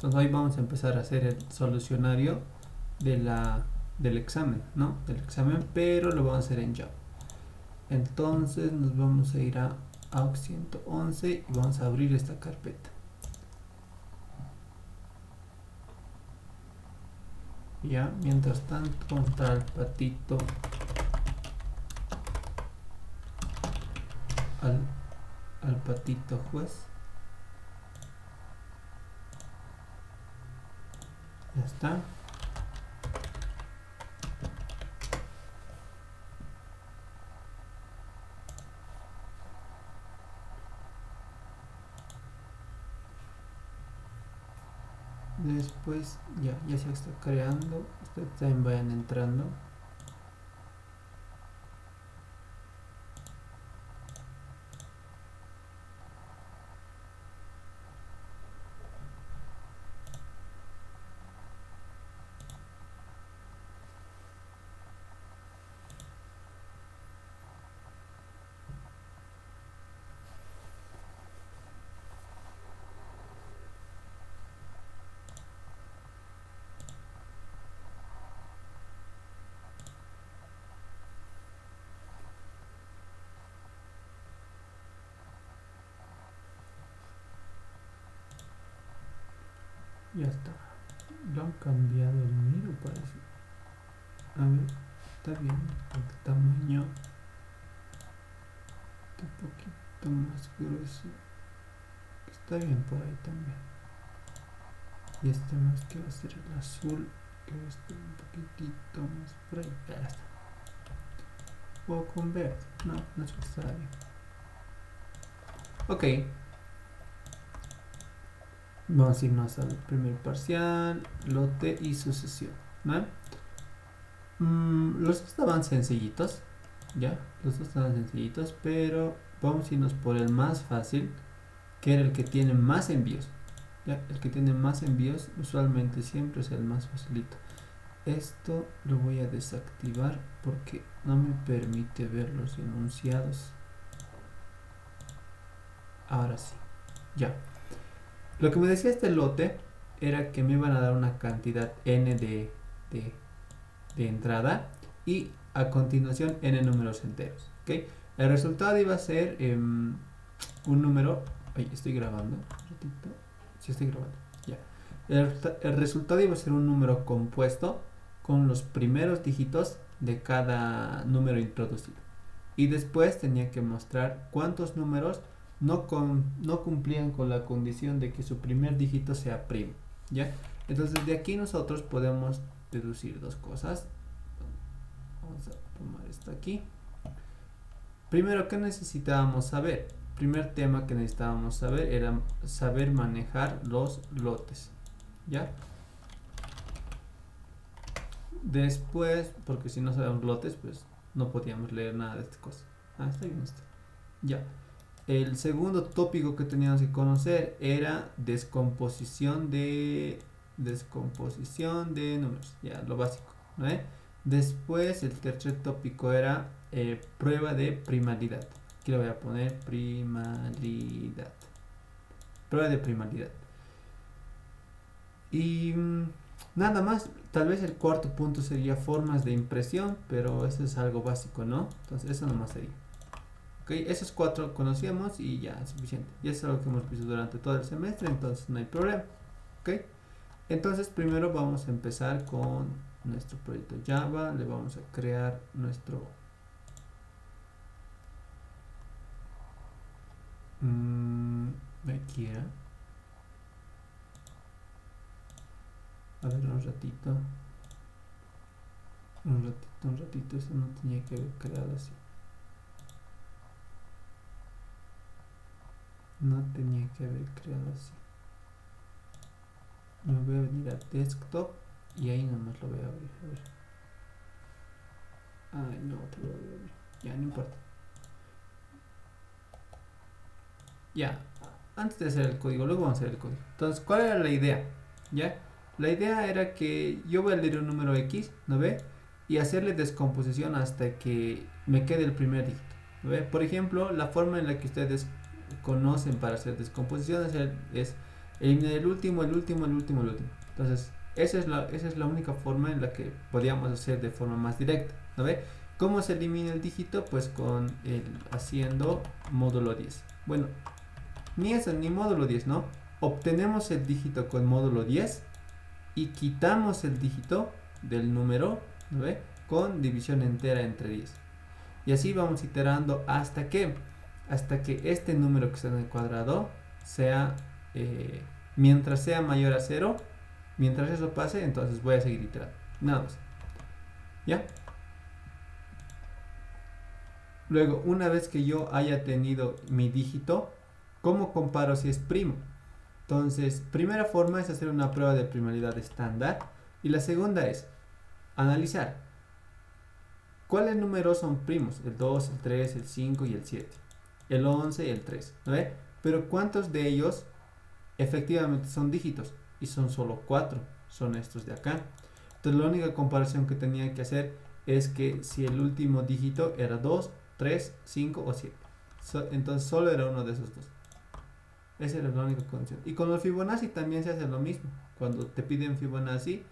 Entonces hoy vamos a empezar a hacer el solucionario del examen, ¿no? Del examen, pero lo vamos a hacer en Java. Entonces nos vamos a ir a AUX 111 y vamos a abrir esta carpeta. Ya, mientras tanto vamos a estar al patito juez. Ya está. Después ya se está creando. Ustedes también vayan entrando. Ya está. Lo han cambiado el miro, parece. A ver, está bien. El tamaño está un poquito más grueso. Está bien por ahí también. Y este más que va a ser el azul, que va a estar un poquitito más por ahí. Ya está. O con verde. No es necesario. Ok. Vamos a irnos al primer parcial, lote y sucesión, ¿no? Los dos estaban sencillitos, ¿ya? Los dos estaban sencillitos, pero vamos a irnos por el más fácil, que era el que tiene más envíos, ¿ya? El que tiene más envíos usualmente siempre es el más facilito. Esto lo voy a desactivar porque no me permite ver los enunciados. Ahora sí, ya. Lo que me decía este lote era que me iban a dar una cantidad n de entrada y a continuación n números enteros, ¿ok? El resultado iba a ser un número. Ay, estoy grabando un ratito. Sí, estoy grabando. Ya. El resultado iba a ser un número compuesto con los primeros dígitos de cada número introducido. Y después tenía que mostrar cuántos números no cumplían con la condición de que su primer dígito sea primo, ¿ya? Entonces de aquí nosotros podemos deducir dos cosas. Vamos a tomar esto aquí. Primero, ¿qué necesitábamos saber? Primer tema que necesitábamos saber era saber manejar los lotes, ¿ya? Después, porque si no sabemos lotes, pues no podíamos leer nada de estas cosas. Está bien esto. Ya. El segundo tópico que teníamos que conocer era descomposición de números, ya lo básico, ¿no? Después el tercer tópico era prueba de primalidad. Aquí le voy a poner primalidad. Prueba de primalidad. Y nada más, tal vez el cuarto punto sería formas de impresión, pero eso es algo básico, ¿no? Entonces eso nomás sería. Ok, esos cuatro conocíamos y ya es suficiente. Y eso es algo que hemos visto durante todo el semestre, entonces no hay problema. Ok, entonces primero vamos a empezar con nuestro proyecto Java. Le vamos a crear nuestro aquí era. A ver, un ratito, eso no tenía que haber creado así. No tenía que haber creado así. Me voy a venir a desktop y ahí nomás lo voy a abrir. A ver. Ay, no, te lo voy a abrir. Ya, no importa. Ya, antes de hacer el código, luego vamos a hacer el código. Entonces, ¿cuál era la idea? ¿Ya? La idea era que yo voy a leer un número X, ¿no ve? Y hacerle descomposición hasta que me quede el primer dígito, ¿no ve? Por ejemplo, la forma en la que ustedes conocen para hacer descomposición es eliminar el último. Entonces, esa es la única forma en la que podíamos hacer de forma más directa, ¿no ve? ¿Cómo se elimina el dígito? Pues haciendo módulo 10. Bueno, ni eso, ni módulo 10, ¿no? Obtenemos el dígito con módulo 10 y quitamos el dígito del número, ¿no ve? Con división entera entre 10. Y así vamos iterando hasta que este número que está en el cuadrado sea, mientras sea mayor a 0, mientras eso pase, entonces voy a seguir iterando. Nada más. ¿Ya? Luego, una vez que yo haya tenido mi dígito, ¿cómo comparo si es primo? Entonces, primera forma es hacer una prueba de primalidad estándar. Y la segunda es analizar cuáles números son primos. El 2, el 3, el 5 y el 7. El 11 y el 3. ¿No ve? Pero ¿cuántos de ellos efectivamente son dígitos? Y son solo 4. Son estos de acá. Entonces, la única comparación que tenía que hacer es que si el último dígito era 2, 3, 5 o 7. Entonces, solo era uno de esos dos. Esa era la única condición. Y con los Fibonacci también se hace lo mismo. Cuando te piden Fibonacci,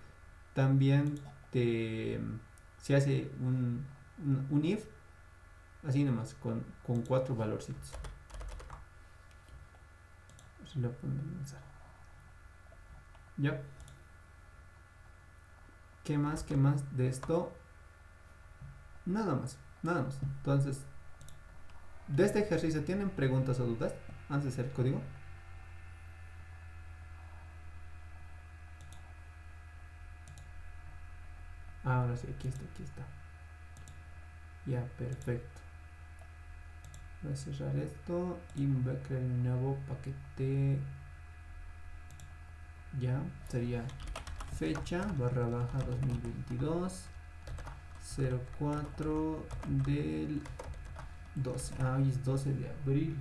también se hace un if, así nomás, con 4 valorcitos. Se lo pongo a lanzar. Ya. ¿Qué más de esto? Nada más. Entonces, de este ejercicio, ¿tienen preguntas o dudas antes de hacer el código? Ahora sí, aquí está. Ya, perfecto. Voy a cerrar esto y me voy a crear un nuevo paquete. Ya, sería fecha /baja 2022 04 del 12. Ah, hoy es 12 de abril.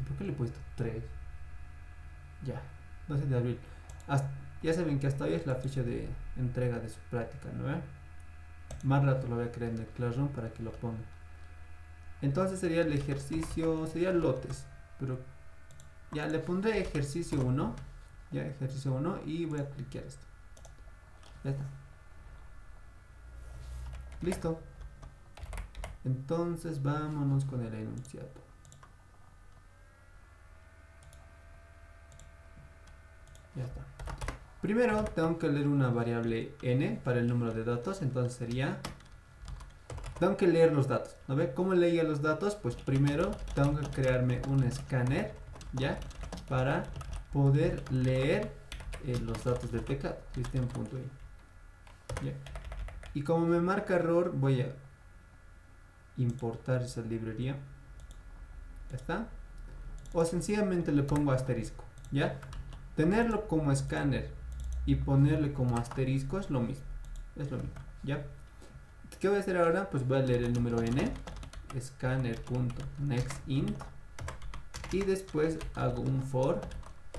¿Por qué le he puesto 3? Ya, 12 de abril. Ya saben que hasta hoy es la fecha de entrega de su práctica, ¿no? Más rato lo voy a crear en el Classroom para que lo pongan. Entonces sería el ejercicio, sería lotes, pero ya le pondré ejercicio 1. Ya, ejercicio 1 y voy a cliquear esto. Ya está. Listo. Entonces vámonos con el enunciado. Ya está. Primero tengo que leer una variable n para el número de datos, entonces sería... Tengo que leer los datos, ¿no ve? ¿Cómo leía los datos? Pues primero tengo que crearme un escáner, ¿ya? Para poder leer los datos del teclado, system.in. ¿Ya? Y como me marca error, voy a importar esa librería. ¿Ya está? O sencillamente le pongo asterisco, ¿ya? Tenerlo como escáner y ponerle como asterisco es lo mismo. ¿Ya? ¿Qué voy a hacer ahora? Pues voy a leer el número n, scanner.nextInt, y después hago un for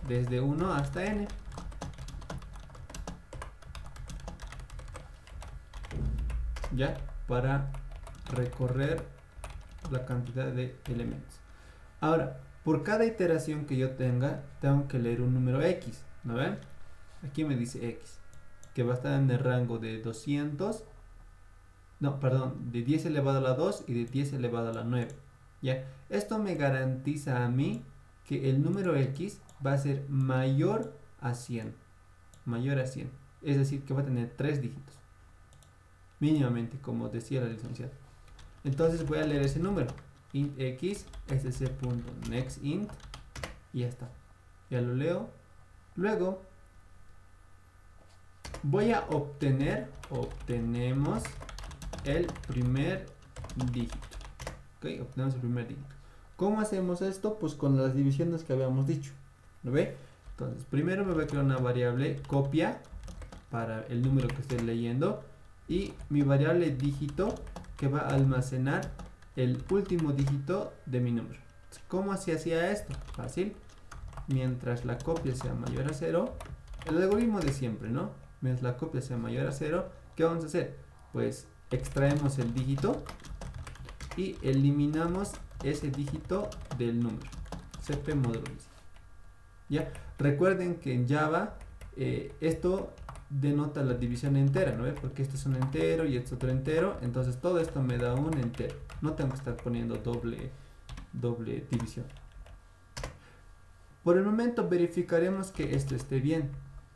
desde 1 hasta n. ¿Ya? Para recorrer la cantidad de elementos. Ahora, por cada iteración que yo tenga, tengo que leer un número x, ¿no ven? Aquí me dice x, que va a estar en el rango de 200, no, perdón, de 10 elevado a la 2 y de 10 elevado a la 9. ¿Ya? Esto me garantiza a mí que el número x va a ser mayor a 100. Mayor a 100. Es decir, que va a tener 3 dígitos. Mínimamente, como decía la licenciada. Entonces voy a leer ese número. Int x sc.nextInt y ya está. Ya lo leo. Luego voy a obtenemos el primer dígito. ¿Ok? Obtenemos el primer dígito. ¿Cómo hacemos esto? Pues con las divisiones que habíamos dicho. ¿Lo ve? Entonces, primero me voy a crear una variable copia para el número que estoy leyendo y mi variable dígito que va a almacenar el último dígito de mi número. ¿Cómo se hacía esto? Fácil. Mientras la copia sea mayor a 0, el algoritmo de siempre, ¿no? Mientras la copia sea mayor a 0, ¿qué vamos a hacer? Pues extraemos el dígito y eliminamos ese dígito del número. cp módulo 10. ¿ya? Recuerden que en Java esto denota la división entera, ¿no ve? Porque esto es un entero y esto es otro entero, entonces todo esto me da un entero. No tengo que estar poniendo doble división. Por el momento verificaremos que esto esté bien,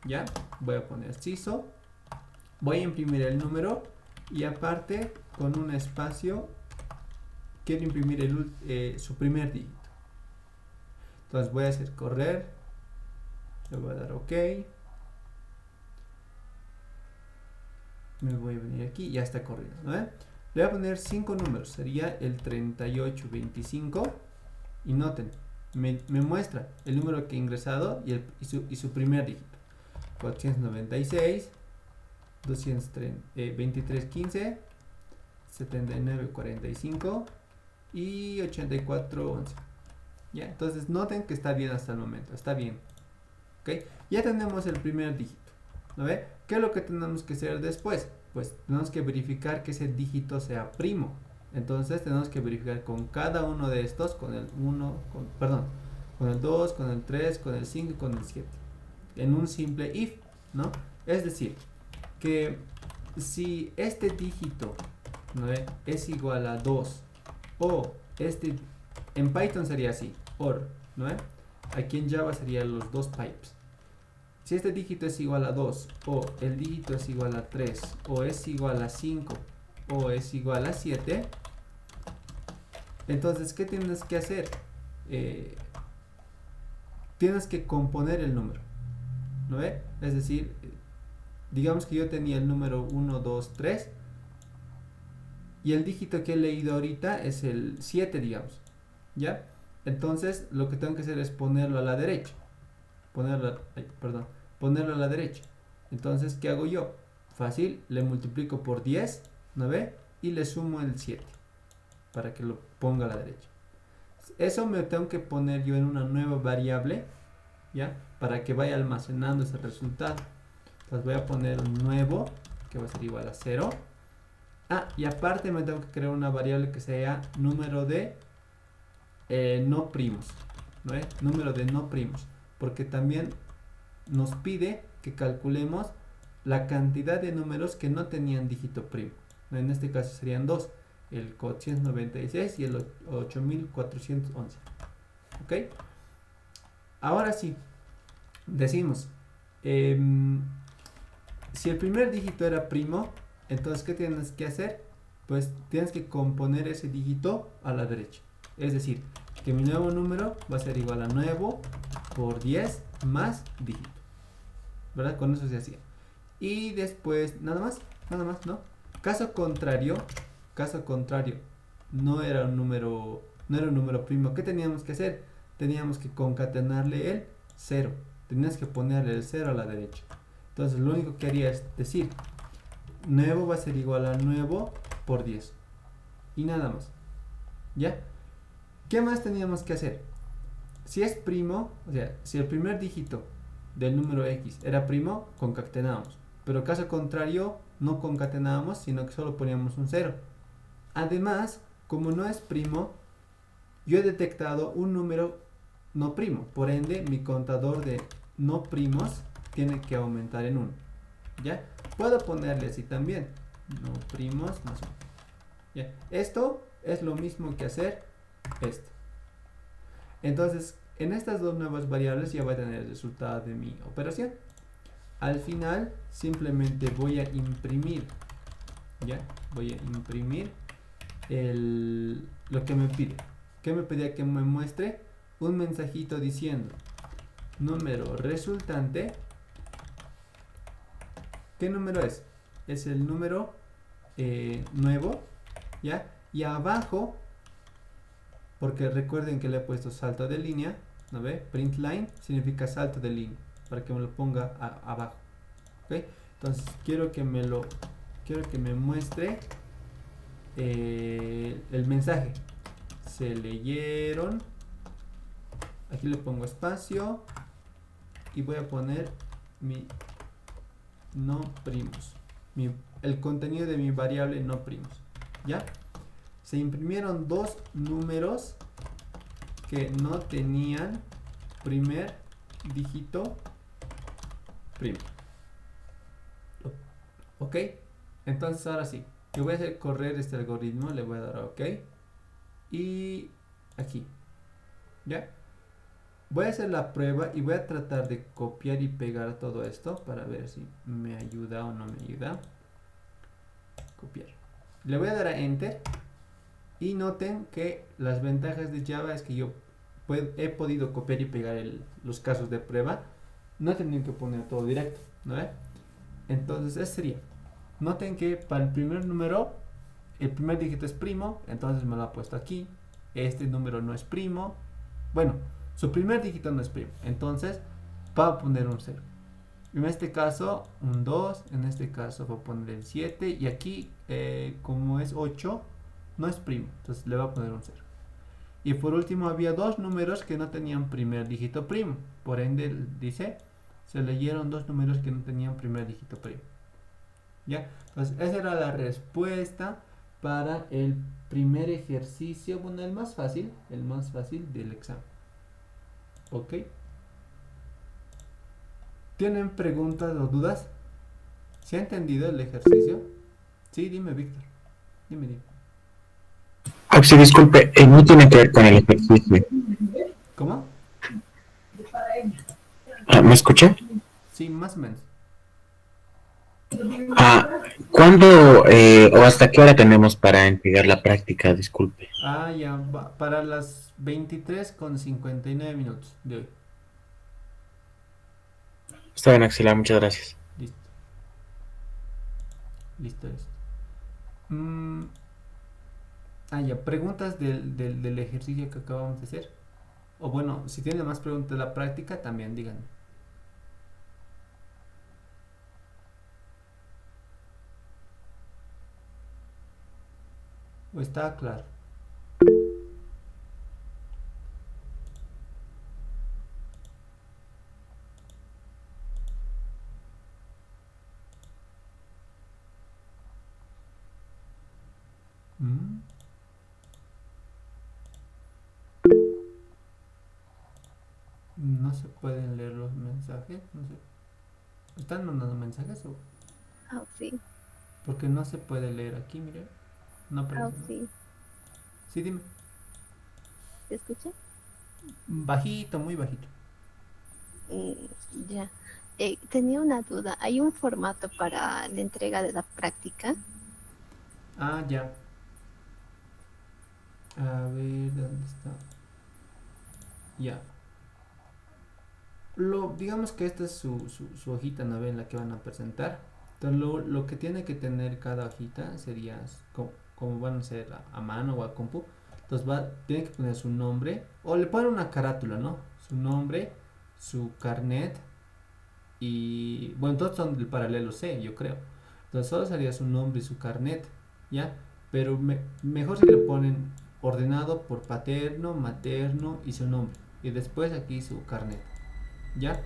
¿ya? Voy a poner CISO, voy a imprimir el número y aparte con un espacio quiero imprimir su primer dígito. Entonces voy a hacer correr, le voy a dar OK. Me voy a venir aquí, ya está corriendo, ¿no? Le voy a poner 5 números, sería el 3825 y noten, me muestra el número que he ingresado y su primer dígito. 496, 2315, 7945 y 8411. ¿Ya? Entonces noten que está bien hasta el momento, está bien. ¿Ok? Ya tenemos el primer dígito. ¿No ve? ¿Qué es lo que tenemos que hacer después? Pues tenemos que verificar que ese dígito sea primo. Entonces tenemos que verificar con cada uno de estos, con el 1, con el 2, con el 3, con el 5 y con el 7. En un simple if, ¿no? Es decir, que si este dígito, ¿no ve?, es igual a 2 o en Python sería así, OR, ¿no ve? Aquí en Java serían los dos pipes. Si este dígito es igual a 2, o el dígito es igual a 3, o es igual a 5, o es igual a 7, entonces, ¿qué tienes que hacer? Tienes que componer el número, ¿no ve? Es decir, digamos que yo tenía el número 1, 2, 3, y el dígito que he leído ahorita es el 7, digamos, ¿ya? Entonces, lo que tengo que hacer es ponerlo a la derecha. Ponerlo a la derecha. Entonces, ¿qué hago yo? Fácil, le multiplico por 10, ¿no ve? Y le sumo el 7 para que lo ponga a la derecha. Eso me tengo que poner yo en una nueva variable, ¿ya? Para que vaya almacenando ese resultado. Entonces voy a poner un nuevo, que va a ser igual a 0. Y aparte me tengo que crear una variable que sea número de no primos, ¿no ve? Número de no primos. Porque también nos pide que calculemos la cantidad de números que no tenían dígito primo. En este caso serían dos, el 496 y el 8411. ¿Ok? Ahora sí, decimos, si el primer dígito era primo, entonces ¿qué tienes que hacer? Pues tienes que componer ese dígito a la derecha. Es decir, que mi nuevo número va a ser igual a nuevo por 10 más dígito, ¿verdad? Con eso se hacía. Y después, nada más, ¿no? Caso contrario, no era un número primo. ¿Qué teníamos que hacer? Teníamos que concatenarle el 0. Tenías que ponerle el 0 a la derecha. Entonces lo único que haría es decir, nuevo va a ser igual a nuevo por 10. Y nada más. ¿Ya? ¿Qué más teníamos que hacer? Si es primo, o sea, si el primer dígito del número X era primo, concatenamos. Pero caso contrario, no concatenábamos, sino que solo poníamos un 0. Además, como no es primo, yo he detectado un número no primo. Por ende, mi contador de no primos tiene que aumentar en 1. ¿Ya? Puedo ponerle así también. No primos más 1. ¿Ya? Esto es lo mismo que hacer esto. Entonces, en estas dos nuevas variables ya voy a tener el resultado de mi operación. Al final, simplemente voy a imprimir, ¿ya? Voy a imprimir lo que me pide. ¿Qué me pedía que me muestre? Un mensajito diciendo número resultante. ¿Qué número es? Es el número nuevo, ¿ya? Y abajo, porque recuerden que le he puesto salto de línea, ¿no ve? Print line significa salto de línea, para que me lo ponga abajo. ¿Ok? Entonces quiero que me muestre el mensaje. Se leyeron. Aquí le pongo espacio y voy a poner mi no primos, el contenido de mi variable no primos. ¿Ya? Se imprimieron dos números que no tenían primer dígito primo. Ok, entonces ahora sí, yo voy a hacer correr este algoritmo, le voy a dar a OK y aquí, ¿ya? Voy a hacer la prueba y voy a tratar de copiar y pegar todo esto para ver si me ayuda o no me ayuda. Copiar. Le voy a dar a Enter y noten que las ventajas de Java es que yo he podido copiar y pegar los casos de prueba. No he tenido que poner todo directo, ¿no? Entonces, ese sería. Noten que para el primer número, el primer dígito es primo, entonces me lo ha puesto aquí. Este número no es primo. Bueno, su primer dígito no es primo, entonces va a poner un 0. En este caso, un 2, en este caso va a poner el 7 y aquí, como es 8, no es primo, entonces le va a poner un 0. Y por último, había dos números que no tenían primer dígito primo, por ende dice, se leyeron dos números que no tenían primer dígito primo. ¿Ya? Entonces, esa era la respuesta para el primer ejercicio, bueno, el más fácil del examen. ¿Ok? ¿Tienen preguntas o dudas? ¿Se ha entendido el ejercicio? Sí, dime, Víctor. Dime. Sí, disculpe, no tiene que ver con el ejercicio. ¿Cómo? ¿Me escucha? Sí, más o menos. Ah, ¿Cuándo o hasta qué hora tenemos para entregar la práctica? Disculpe. Ah, ya, para las 23:59 de hoy. Está bien, Axela, muchas gracias. Listo, listo, listo. Mm, ya, preguntas del ejercicio que acabamos de hacer. O bueno, si tienen más preguntas de la práctica, también díganme. ¿O está claro? Mm, No se pueden leer los mensajes. No sé. ¿Están mandando mensajes o...? Sí, Porque no se puede leer aquí, mire. No aparece nada. sí, Sí, dime. ¿se escucha? Bajito, muy bajito. Mm, ya. Tenía una duda. ¿Hay un formato para la entrega de la práctica? Ah, ya. A ver, ¿dónde está? Ya. Digamos que esta es su hojita, ¿no? En la que van a presentar. Entonces, lo que tiene que tener cada hojita sería como van a ser a mano o a compu. Entonces, tiene que poner su nombre. O le ponen una carátula, ¿no? Su nombre, su carnet. Y bueno, todos son del paralelo C, yo creo. Entonces, solo sería su nombre y su carnet, ¿ya? Pero mejor si le ponen ordenado por paterno, materno y su nombre. Y después aquí su carnet. ¿Ya?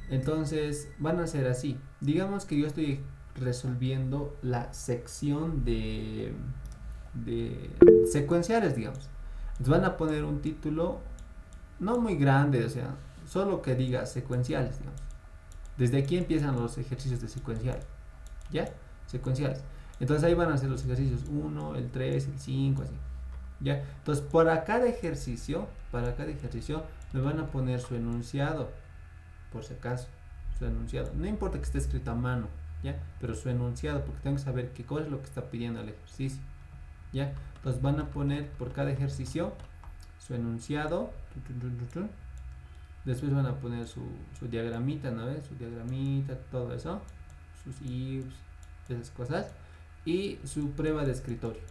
Entonces van a ser así. Digamos que yo estoy resolviendo la sección de secuenciales, digamos. Entonces van a poner un título no muy grande, o sea, solo que diga secuenciales, digamos. Desde aquí empiezan los ejercicios de secuencial. ¿Ya? Secuenciales. Entonces ahí van a ser los ejercicios 1, el 3, el 5, así. ¿Ya? Entonces para cada ejercicio me van a poner su enunciado por si acaso, su enunciado. No importa que esté escrito a mano, ¿ya? Pero su enunciado, porque tengo que saber qué cosa es lo que está pidiendo el ejercicio, ¿ya? Entonces van a poner por cada ejercicio su enunciado, después van a poner su diagramita, ¿no ves? Su diagramita, todo eso, sus ifs, esas cosas, y su prueba de escritorio.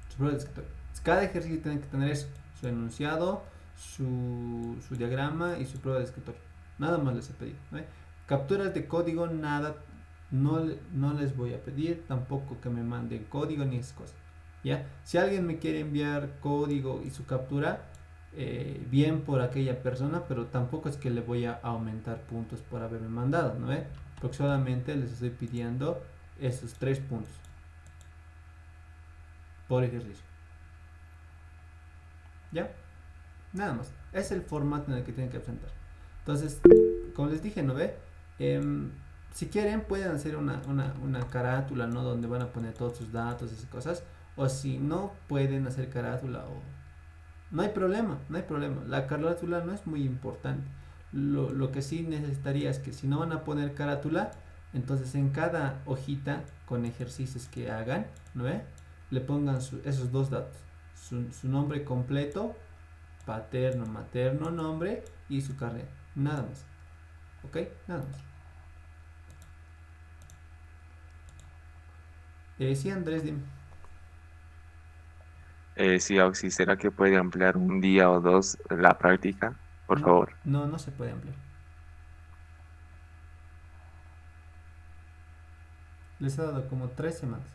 Su prueba de escritorio. Cada ejercicio tiene que tener eso, su enunciado, su diagrama y su prueba de escritorio. Nada más les he pedido. ¿Ve? Capturas de código, nada, no les voy a pedir, tampoco que me manden código ni esas cosas. ¿Ya? Si alguien me quiere enviar código y su captura, bien por aquella persona, pero tampoco es que le voy a aumentar puntos por haberme mandado, ¿no? Porque solamente les estoy pidiendo esos 3 puntos por ejercicio. ¿Ya? Nada más. Es el formato en el que tienen que presentar. Entonces, como les dije, ¿no ve? Si quieren pueden hacer una carátula, ¿no? Donde van a poner todos sus datos y esas cosas. O si no pueden hacer carátula o... No hay problema, no hay problema. La carátula no es muy importante. Lo que sí necesitaría es que si no van a poner carátula, entonces en cada hojita con ejercicios que hagan, ¿no ve? Le pongan esos dos datos. Su nombre completo, paterno, materno, nombre y su carnet. Nada más. ¿Ok? Nada más. Sí, Andrés, dime. Sí, Oxy, ¿será que puede ampliar un día o dos la práctica? Por No, favor. no se puede ampliar. Les he dado como 3 semanas.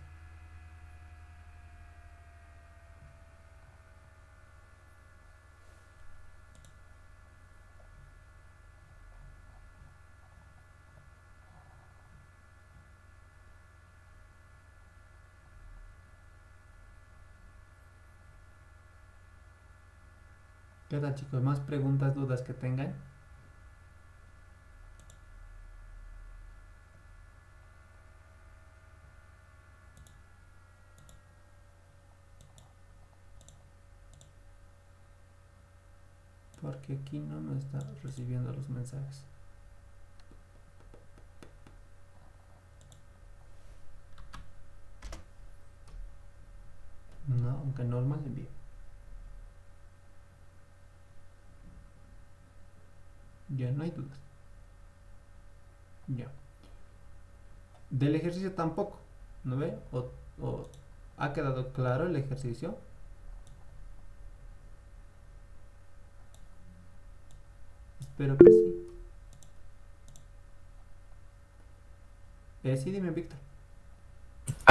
¿Qué tal, chicos? ¿Más preguntas, dudas que tengan? Porque aquí no me está recibiendo los mensajes. No, aunque normal envío. Ya no hay dudas. Ya. Del ejercicio tampoco, ¿no ve? O ¿ha quedado claro el ejercicio? Espero que sí. Sí, dime, Víctor.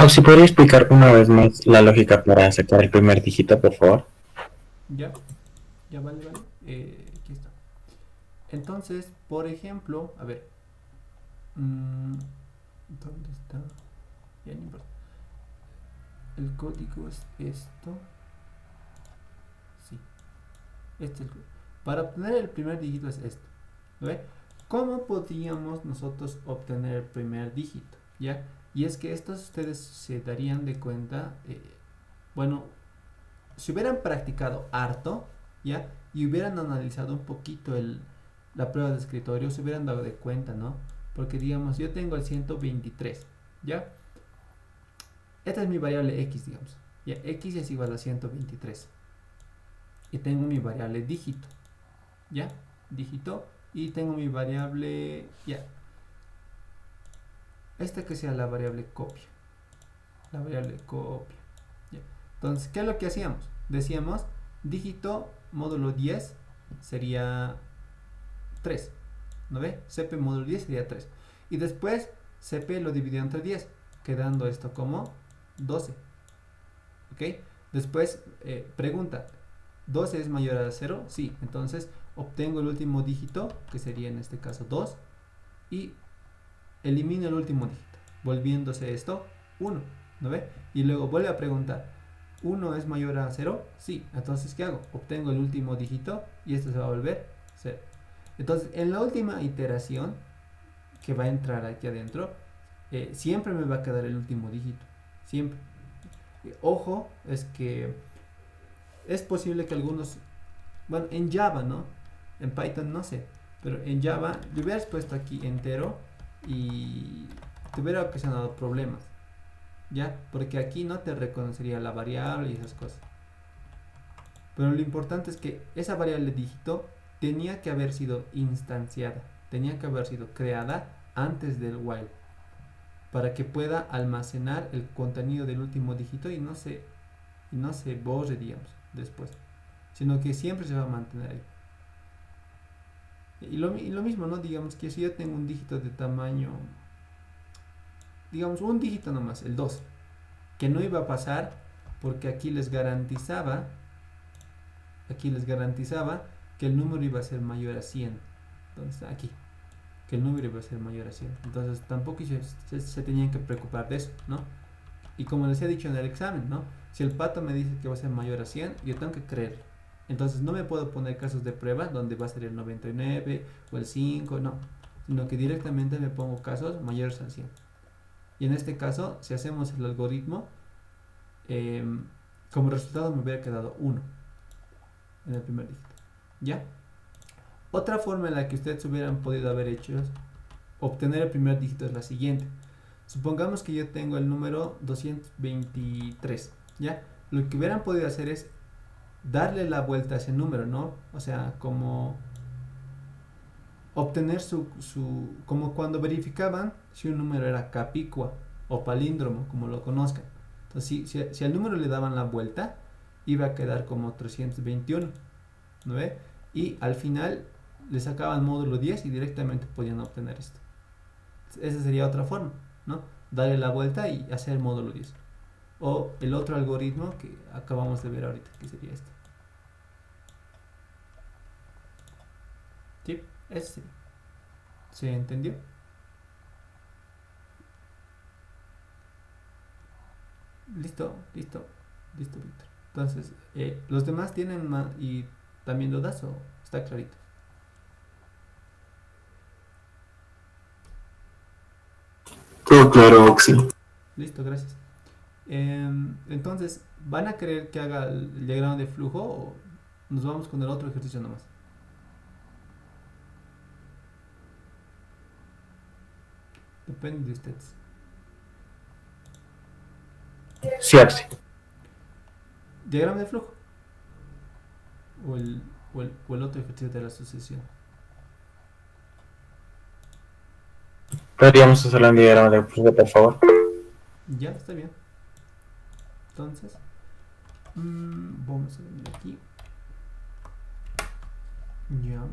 Si podría explicar una vez más la lógica para sacar el primer dígito, por favor. Ya, ya vale, vale. Aquí está. Entonces, por ejemplo, a ver. ¿Dónde está? Ya no importa. El código es esto. Sí. Este es el código. Para obtener el primer dígito es esto. ¿Ve? ¿Cómo podríamos nosotros obtener el primer dígito? ¿Ya? Y es que estos ustedes se darían de cuenta, bueno, si hubieran practicado harto, ¿ya? Y hubieran analizado un poquito la prueba de escritorio, se hubieran dado de cuenta, ¿no? Porque digamos, yo tengo el 123, ¿ya? Esta es mi variable x, digamos. Ya, x es igual a 123. Y tengo mi variable dígito, ¿ya? Dígito. Y tengo mi variable, ya. Esta que sea la variable copia. La variable copia. ¿Ya? Entonces, ¿qué es lo que hacíamos? Decíamos, dígito módulo 10 sería 3. ¿No ve? CP módulo 10 sería 3. Y después, CP lo dividió entre 10, quedando esto como 12. ¿Ok? Después, pregunta, ¿12 es mayor a 0? Sí. Entonces, obtengo el último dígito, que sería en este caso 2, y elimino el último dígito, volviéndose esto 1, ¿no ve? Y luego vuelve a preguntar, ¿1 es mayor a 0? Sí. Entonces, ¿qué hago? Obtengo el último dígito y esto se va a volver 0. Entonces, en la última iteración que va a entrar aquí adentro, siempre me va a quedar el último dígito. Siempre. Ojo, es que es posible que algunos, bueno, en Java, ¿no? En Python no sé, pero en Java le hubieras puesto aquí entero y te hubiera ocasionado problemas, ¿ya? Porque aquí no te reconocería la variable y esas cosas. Pero lo importante es que esa variable dígito tenía que haber sido instanciada, tenía que haber sido creada antes del while, para que pueda almacenar el contenido del último dígito y no se borre, digamos, después, sino que siempre se va a mantener ahí. Y lo mismo, ¿no? Digamos que si yo tengo un dígito de tamaño, digamos un dígito nomás, el 2, que no iba a pasar porque aquí les garantizaba que el número iba a ser mayor a 100. Entonces aquí, que el número iba a ser mayor a 100. Entonces tampoco se tenían que preocupar de eso, ¿no? Y como les he dicho en el examen, ¿no? Si el pato me dice que va a ser mayor a 100, yo tengo que creer. Entonces no me puedo poner casos de prueba donde va a ser el 99 o el 5, no, sino que directamente me pongo casos mayores al 100. Y en este caso, si hacemos el algoritmo, como resultado me hubiera quedado 1 en el primer dígito. ¿Ya? Otra forma en la que ustedes hubieran podido haber hecho es obtener el primer dígito es la siguiente. Supongamos que yo tengo el número 223, ¿ya? Lo que hubieran podido hacer es darle la vuelta a ese número, ¿no? O sea, como obtener como cuando verificaban si un número era capicua o palíndromo, como lo conozcan. Entonces, si al número le daban la vuelta, iba a quedar como 321, ¿no ve? Y al final le sacaban módulo 10 y directamente podían obtener esto. Esa sería otra forma, ¿no? Darle la vuelta y hacer el módulo 10. O el otro algoritmo que acabamos de ver ahorita, que sería este. ¿Sí? Ese sería. ¿Se entendió? Listo, listo, listo, Víctor. Entonces, ¿los demás tienen más y también dudas o está clarito? Todo claro, Oxy. Listo, gracias. Entonces, ¿van a querer que haga el diagrama de flujo o nos vamos con el otro ejercicio nomás? Depende de ustedes. Sí, Axi. Diagrama de flujo. O el otro ejercicio de la sucesión. ¿Podríamos hacerlo en diagrama de flujo, por favor? Ya, está bien. Entonces, vamos a venir aquí. Ya.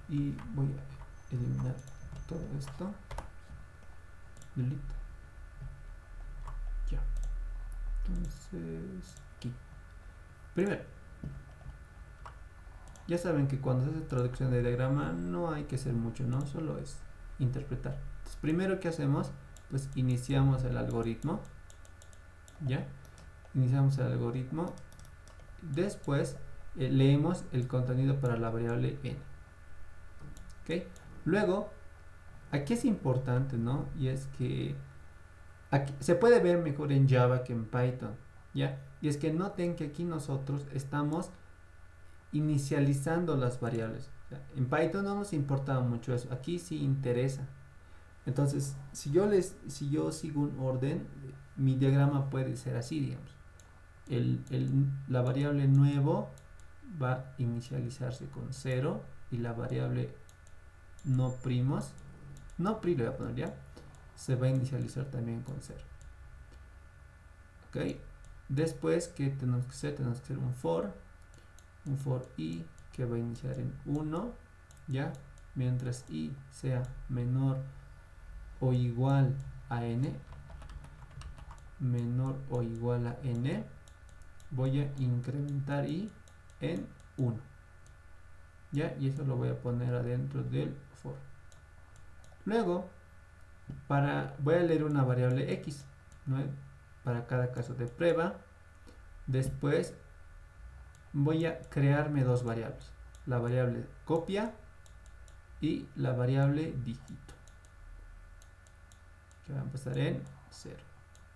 Y voy a eliminar todo esto. Delete. Ya. Entonces, aquí. Primero, ya saben que cuando se hace traducción de diagrama no hay que hacer mucho, ¿no? Solo es interpretar. Entonces, primero que hacemos, pues iniciamos el algoritmo. ¿Ya? Iniciamos el algoritmo. Después leemos el contenido para la variable n. ¿Ok? Luego, aquí es importante, ¿no? Y es que aquí se puede ver mejor en Java que en Python, ¿ya? Y es que noten que aquí nosotros estamos inicializando las variables. O sea, en Python no nos importa mucho eso, aquí sí interesa. Entonces, si yo sigo un orden, mi diagrama puede ser así, digamos. La variable nuevo va a inicializarse con 0 y la variable no primos, no pri le voy a poner ya, se va a inicializar también con 0. Ok, después, ¿qué tenemos que hacer? Tenemos que hacer un for i que va a iniciar en 1, ya, mientras i sea menor o igual a n, menor o igual a n, voy a incrementar i en 1, ya, y eso lo voy a poner adentro del for. Luego, voy a leer una variable x, ¿no? Para cada caso de prueba. Después voy a crearme dos variables, la variable copia y la variable dígito, que va a empezar en 0.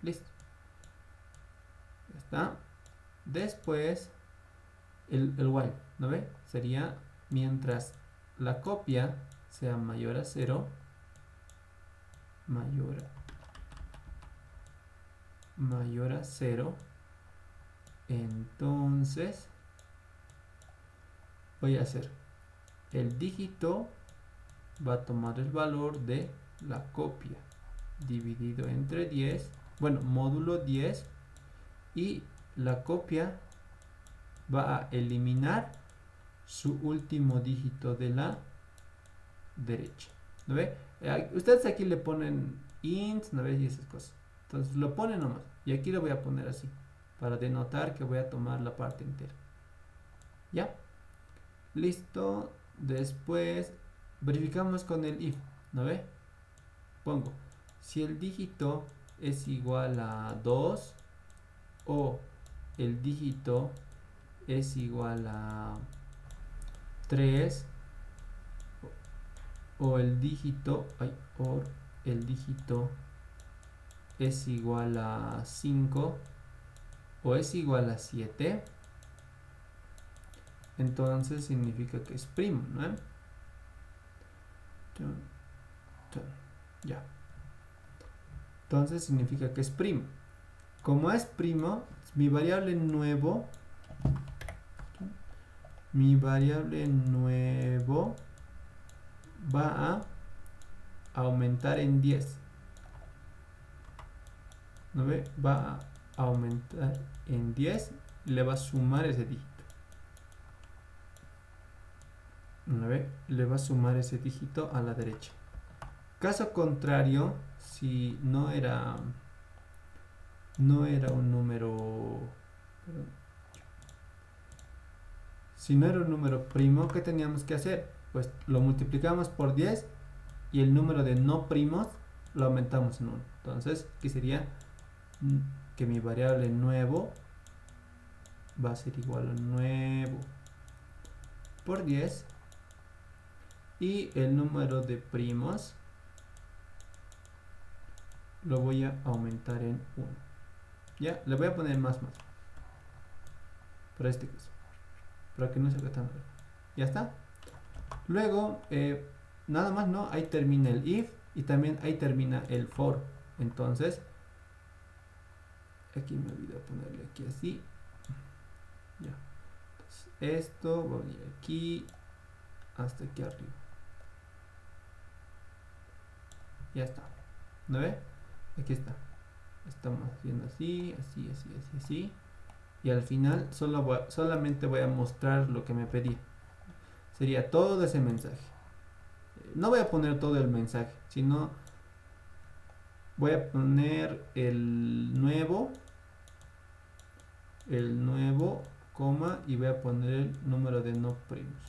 Listo, ya está. Después el while, ¿no ve? Sería mientras la copia sea mayor a 0, mayor a 0, entonces voy a hacer el dígito va a tomar el valor de la copia dividido entre 10, bueno, módulo 10, y la copia va a eliminar su último dígito de la derecha, ¿no ve? Ustedes aquí le ponen int, ¿no ve? Y esas cosas, entonces lo ponen nomás, y aquí lo voy a poner así para denotar que voy a tomar la parte entera. ¿Ya? Listo. Después verificamos con el if, ¿no ve? Pongo, si el dígito es igual a 2 o el dígito es igual a 3 o el dígito, o el dígito es igual a 5 o es igual a 7, entonces significa que es primo, ¿no? Ya. Entonces significa que es primo. Como es primo, mi variable nuevo va a aumentar en 10. ¿No ve? Va a aumentar en 10 y le va a sumar ese dígito. ¿No ve? Le va a sumar ese dígito a la derecha. Caso contrario, si no era un número, perdón, si no era un número primo, ¿qué teníamos que hacer? Pues lo multiplicamos por 10 y el número de no primos lo aumentamos en 1. Entonces, ¿qué sería? Que mi variable nuevo va a ser igual a nuevo por 10 y el número de primos lo voy a aumentar en 1. Ya, le voy a poner más para este caso, para que no se haga tan largo. Ya está. Luego, nada más, ¿no? Ahí termina el if y también ahí termina el for. Entonces, aquí me olvidé ponerle aquí así. Ya. Entonces, esto va a venir aquí hasta aquí arriba. Ya está. ¿No ve? Aquí está. Estamos haciendo así, así, así, así, así. Y al final solamente voy a mostrar lo que me pedía. Sería todo ese mensaje. No voy a poner todo el mensaje, sino voy a poner el nuevo, coma, y voy a poner el número de no primos.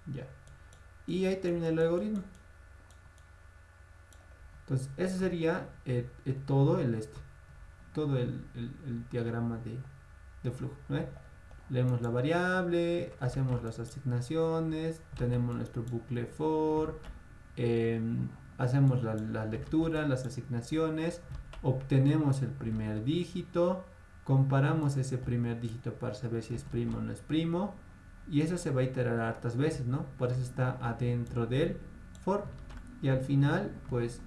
Ya. Y ahí termina el algoritmo. Entonces, ese sería todo el diagrama de flujo, ¿no? Leemos la variable, hacemos las asignaciones, tenemos nuestro bucle for, hacemos la lectura, las asignaciones, obtenemos el primer dígito, comparamos ese primer dígito para saber si es primo o no es primo, y eso se va a iterar hartas veces, ¿no? Por eso está adentro del for, y al final, pues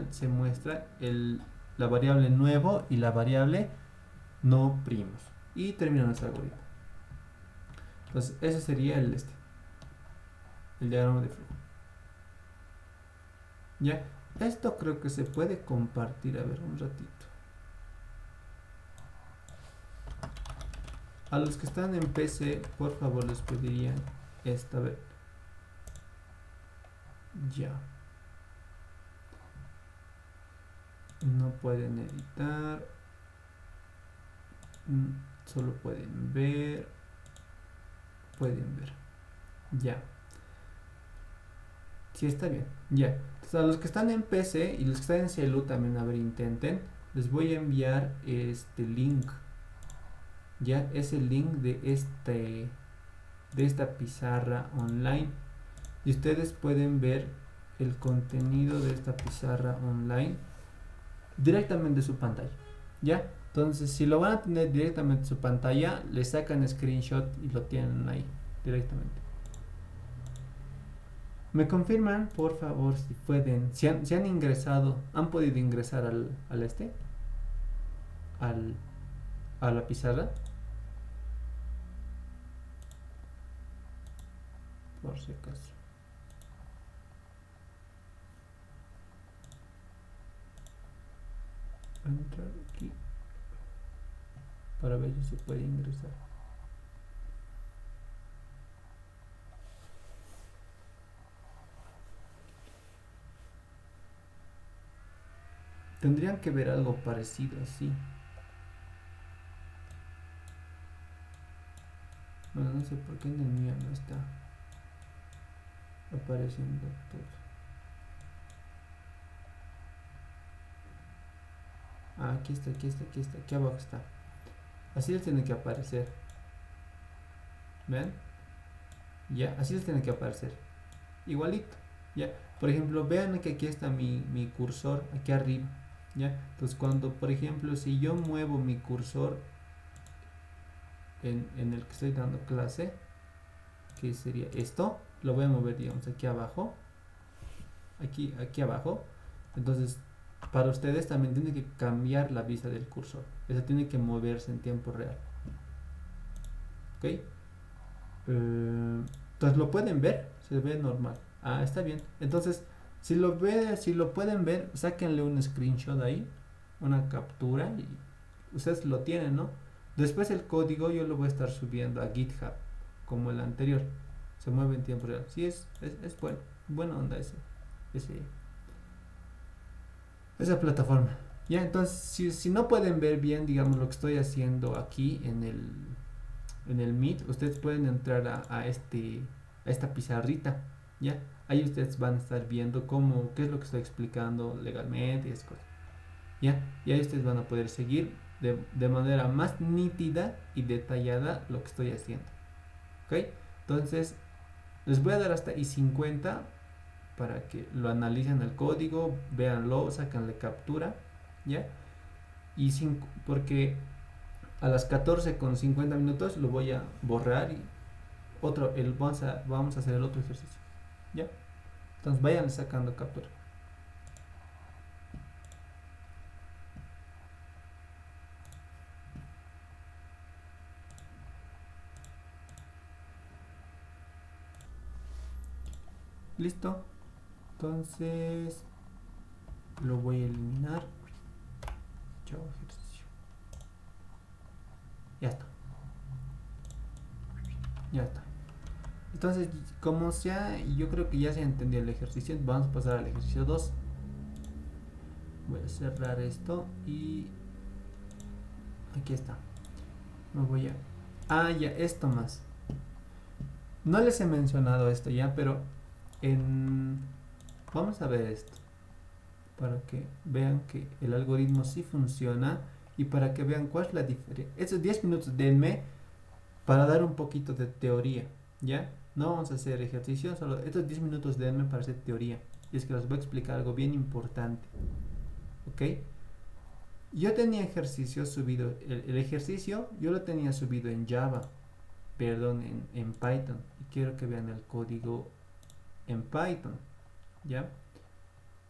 se muestra la variable nuevo y la variable no primos, y termina nuestro algoritmo. Entonces ese sería el diagrama de flujo. Ya, esto creo que se puede compartir, a ver, un ratito. A los que están en PC, por favor les pediría esta vez. Ya. No pueden editar. Solo pueden ver. Ya. Sí, está bien. Ya. Entonces, a los que están en PC y los que están en celu también, a ver, intenten. Les voy a enviar este link. Ya, es el link de esta pizarra online. Y ustedes pueden ver el contenido de esta pizarra online directamente de su pantalla. ¿Ya? Entonces, si lo van a tener directamente en su pantalla, le sacan screenshot y lo tienen ahí directamente. Me confirman, por favor, si pueden, si han ingresado, han podido ingresar a la pizarra. Por si acaso. Entrar aquí para ver si se puede ingresar. Tendrían que ver algo parecido así. Bueno, no sé por qué en el mío no está apareciendo todo. aquí está, aquí abajo está. Así les tiene que aparecer. ¿Ven? Ya, así les tiene que aparecer. Igualito. Ya, por ejemplo, vean que aquí está mi cursor, aquí arriba. Ya, entonces cuando, por ejemplo, si yo muevo mi cursor en el que estoy dando clase, que sería esto, lo voy a mover, digamos, aquí abajo. Aquí abajo. Entonces, para ustedes también tiene que cambiar la vista del cursor. Eso tiene que moverse en tiempo real. ¿Ok? Entonces lo pueden ver, se ve normal. Ah, está bien. Entonces, si lo pueden ver, sáquenle un screenshot ahí, una captura y ustedes lo tienen, ¿no? Después el código yo lo voy a estar subiendo a GitHub, como el anterior. Se mueve en tiempo real. Sí, es bueno, buena onda esa plataforma. Ya, entonces, si no pueden ver bien, digamos, lo que estoy haciendo aquí en el Meet, ustedes pueden entrar a esta pizarrita, ¿ya? Ahí ustedes van a estar viendo qué es lo que estoy explicando legalmente y esas cosas, ¿ya? Y ahí ustedes van a poder seguir de manera más nítida y detallada lo que estoy haciendo, ¿ok? Entonces, les voy a dar hasta I50 para que lo analicen el código, véanlo, sacanle captura, ¿ya? Porque a las 14:50 lo voy a borrar y vamos a hacer el otro ejercicio, ¿ya? Entonces vayan sacando captura. Listo. Entonces lo voy a eliminar. Chao ejercicio. Ya está. Ya está. Entonces, como sea, yo creo que ya se entendió el ejercicio. Vamos a pasar al ejercicio 2. Voy a cerrar esto y aquí está. Me voy a... Ah, ya, esto más. No les he mencionado esto ya, pero vamos a ver esto. Para que vean que el algoritmo sí funciona y para que vean cuál es la diferencia. Estos 10 minutos denme para dar un poquito de teoría, ¿ya? No vamos a hacer ejercicio, solo estos 10 minutos denme para hacer teoría. Y es que les voy a explicar algo bien importante. ¿Ok? Yo tenía ejercicio subido, el ejercicio yo lo tenía subido en Java, perdón, en Python. Y quiero que vean el código en Python, ¿ya?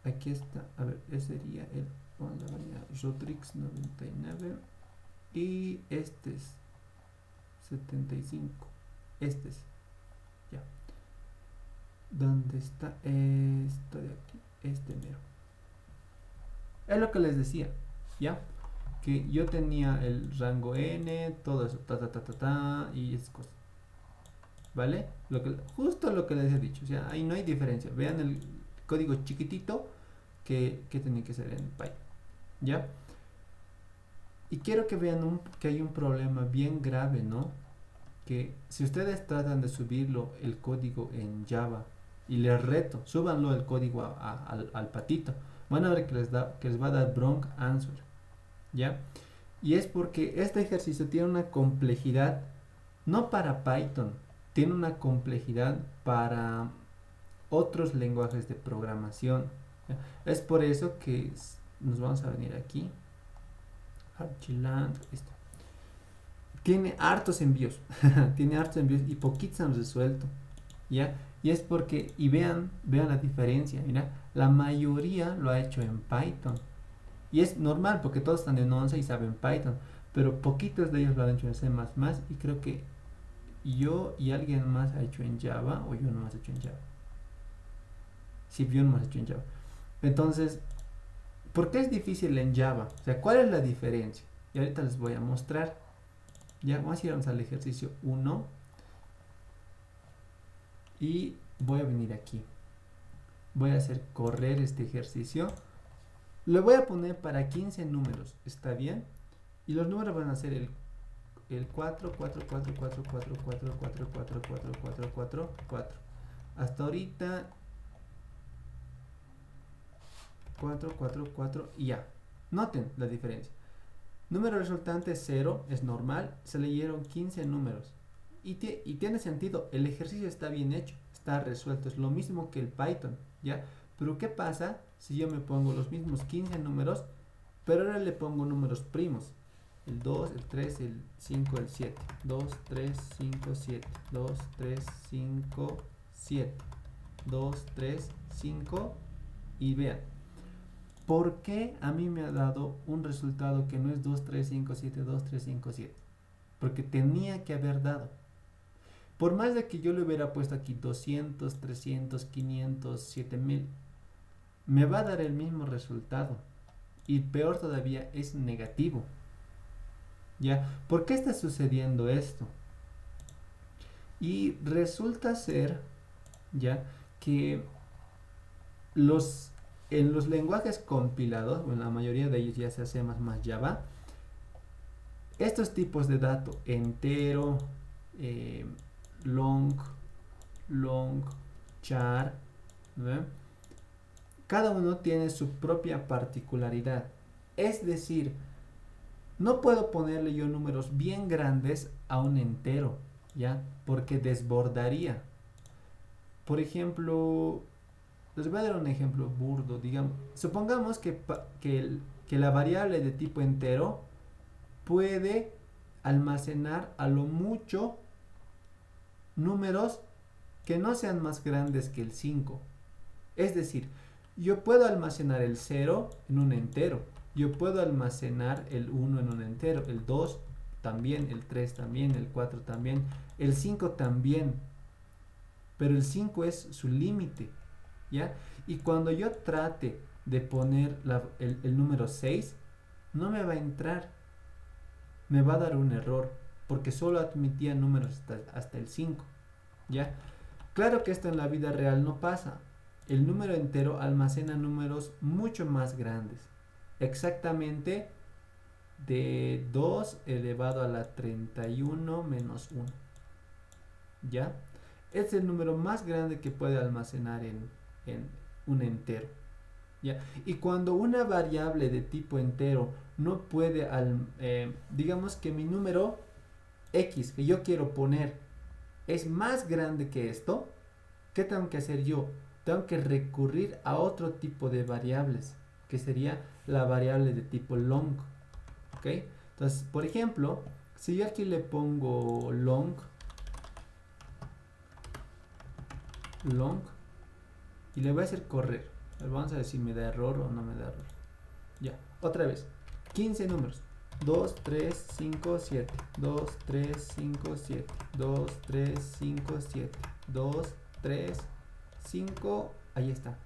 Aquí está, a ver, ese sería el, vamos a poner Rodrix 99 y este es 75, este es, ya. ¿Dónde está esto de aquí? Este mero. Es lo que les decía, ¿ya? Que yo tenía el rango n, todo eso, y esas cosas, ¿vale? Justo lo que les he dicho, o sea, ahí no hay diferencia. Vean el código chiquitito que tenía que ser en Python, ¿ya? Y quiero que vean que hay un problema bien grave, ¿no? Que si ustedes tratan de subirlo el código en Java y les reto, súbanlo el código al patito, van a ver que les va a dar wrong answer, ¿ya? Y es porque este ejercicio tiene una complejidad, no para Python, tiene una complejidad para otros lenguajes de programación, ¿ya? Es por eso que nos vamos a venir aquí, Archiland, esto. Tiene hartos envíos, tiene hartos envíos y poquitos han resuelto, ¿ya? Y es porque, y vean la diferencia, mira, la mayoría lo ha hecho en Python. Y es normal porque todos están en 11 y saben Python, pero poquitos de ellos lo han hecho en C++ y creo que yo y alguien más ha hecho en Java o yo no has hecho en Java. Sí, yo no has hecho en Java. Entonces, ¿por qué es difícil en Java? O sea, ¿cuál es la diferencia? Y ahorita les voy a mostrar. Ya, vamos a ir al ejercicio 1 y voy a venir aquí. Voy a hacer correr este ejercicio. Lo voy a poner para 15 números, ¿está bien? Y los números van a ser el 4, 4, 4, 4, 4, 4, 4, 4, 4, 4, 4, 4. Hasta ahorita 4, 4, 4 y ya. Noten la diferencia. Número resultante 0 es normal, se leyeron 15 números. Y tiene sentido, el ejercicio está bien hecho, está resuelto, es lo mismo que el Python, ¿ya? Pero ¿qué pasa si yo me pongo los mismos 15 números, pero ahora le pongo números primos? El 2, el 3, el 5, el 7. 2, 3, 5, 7. 2, 3, 5, 7. 2, 3, 5. Y vean, ¿por qué a mí me ha dado un resultado que no es 2, 3, 5, 7, 2, 3, 5, 7? Porque tenía que haber dado. Por más de que yo le hubiera puesto aquí 200, 300, 500, 7000, me va a dar el mismo resultado. Y peor todavía, es negativo. ¿Ya? ¿Por qué está sucediendo esto? Y resulta ser, ¿ya?, que en los lenguajes compilados, bueno, la mayoría de ellos ya sea C++, Java, estos tipos de datos, entero, long, char, ¿no?, cada uno tiene su propia particularidad. Es decir, no puedo ponerle yo números bien grandes a un entero, ¿ya? Porque desbordaría. Por ejemplo, les voy a dar un ejemplo burdo, digamos. Supongamos que la variable de tipo entero puede almacenar a lo mucho números que no sean más grandes que el 5. Es decir, yo puedo almacenar el 0 en un entero. Yo puedo almacenar el 1 en un entero, el 2 también, el 3 también, el 4 también, el 5 también. Pero el 5 es su límite, ¿ya? Y cuando yo trate de poner el número 6, no me va a entrar. Me va a dar un error, porque solo admitía números hasta el 5, ¿ya? Claro que esto en la vida real no pasa. El número entero almacena números mucho más grandes. Exactamente de 2 elevado a la 31 menos 1. ¿Ya? Es el número más grande que puede almacenar en un entero. ¿Ya? Y cuando una variable de tipo entero no puede, digamos que mi número X que yo quiero poner es más grande que esto, ¿qué tengo que hacer yo? Tengo que recurrir a otro tipo de variables, que sería la variable de tipo long. ¿Ok? Entonces, por ejemplo, si yo aquí le pongo long, y le voy a hacer correr, vamos a ver si me da error o no me da error. Ya, otra vez, 15 números. 2, 3, 5, 7. 2, 3, 5, 7. 2, 3, 5, 7. 2, 3, 5. Ahí está.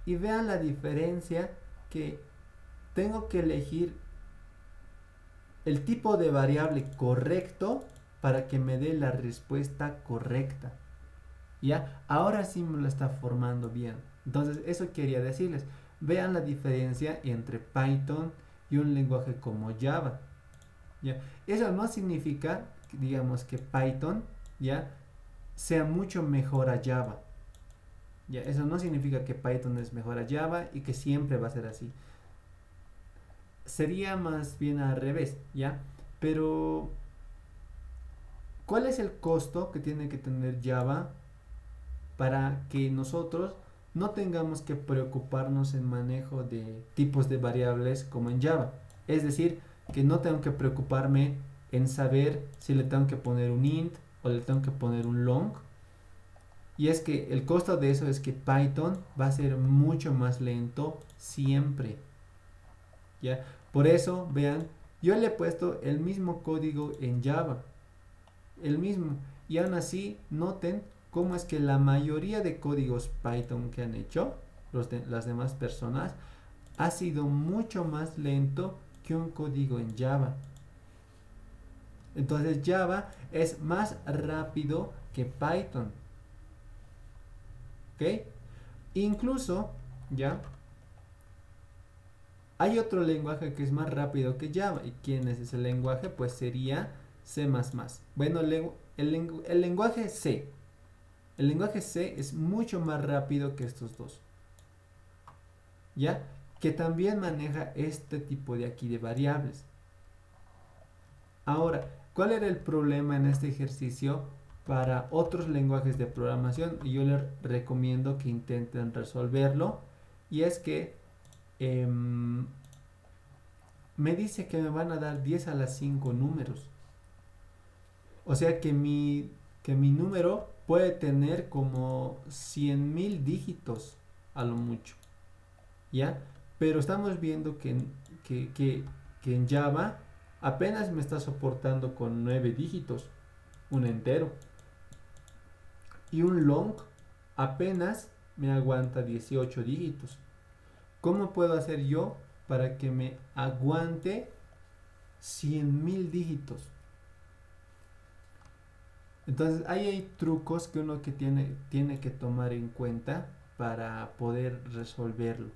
Y vean la diferencia, que tengo que elegir el tipo de variable correcto para que me dé la respuesta correcta. ¿Ya? Ahora sí me lo está formando bien. Entonces, eso quería decirles. Vean la diferencia entre Python y un lenguaje como Java. ¿Ya? Eso no significa, digamos, que Python, ¿ya?, sea mucho mejor a Java. ¿Ya? Eso no significa que Python es mejor a Java y que siempre va a ser así. Sería más bien al revés, ¿ya? Pero, ¿cuál es el costo que tiene que tener Java para que nosotros no tengamos que preocuparnos en manejo de tipos de variables como en Java? Es decir, que no tengo que preocuparme en saber si le tengo que poner un int o le tengo que poner un long. Y es que el costo de eso es que Python va a ser mucho más lento siempre. ¿Ya? Por eso, vean, yo le he puesto el mismo código en Java. El mismo. Y aún así, noten cómo es que la mayoría de códigos Python que han hecho las demás personas ha sido mucho más lento que un código en Java. Entonces Java es más rápido que Python. ¿Ok? Incluso, ¿ya?, hay otro lenguaje que es más rápido que Java. ¿Y quién es ese lenguaje? Pues sería C++. Bueno, el lenguaje C. El lenguaje C es mucho más rápido que estos dos. ¿Ya? que también maneja este tipo de aquí de variables. Ahora, ¿cuál era el problema en este ejercicio para otros lenguajes de programación? Y yo les recomiendo que intenten resolverlo. Y es que me dice que me van a dar 10 a la 5 números. O sea que mi número puede tener como 100.000 dígitos a lo mucho. ¿Ya? Pero estamos viendo que en Java apenas me está soportando con 9 dígitos, un entero. Y un long apenas me aguanta 18 dígitos. ¿Cómo puedo hacer yo para que me aguante 100.000 dígitos? Entonces ahí hay trucos que uno que tiene que tomar en cuenta para poder resolverlo.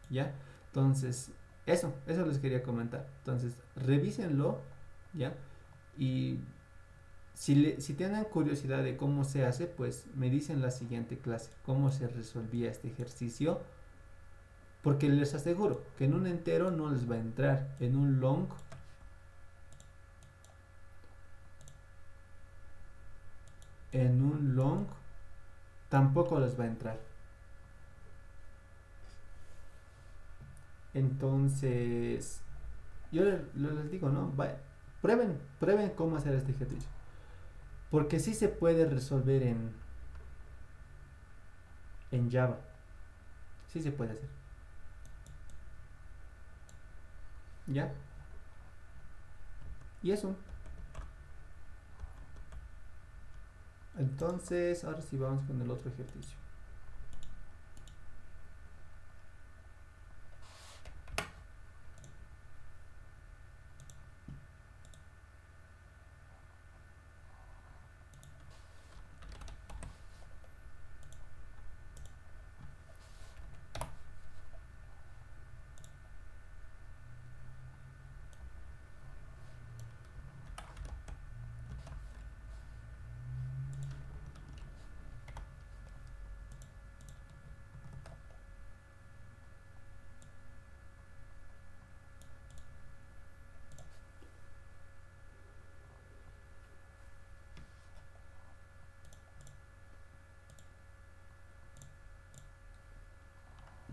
¿Ya? Entonces, eso les quería comentar. Entonces, revísenlo, ¿ya? Y si tienen curiosidad de cómo se hace, pues me dicen la siguiente clase, cómo se resolvía este ejercicio. Porque les aseguro que en un entero no les va a entrar, en un long tampoco les va a entrar. Entonces, yo les digo, ¿no? Prueben cómo hacer este ejercicio. Porque sí se puede resolver en Java. Sí se puede hacer. ¿Ya? Y eso. Entonces, ahora sí vamos con el otro ejercicio.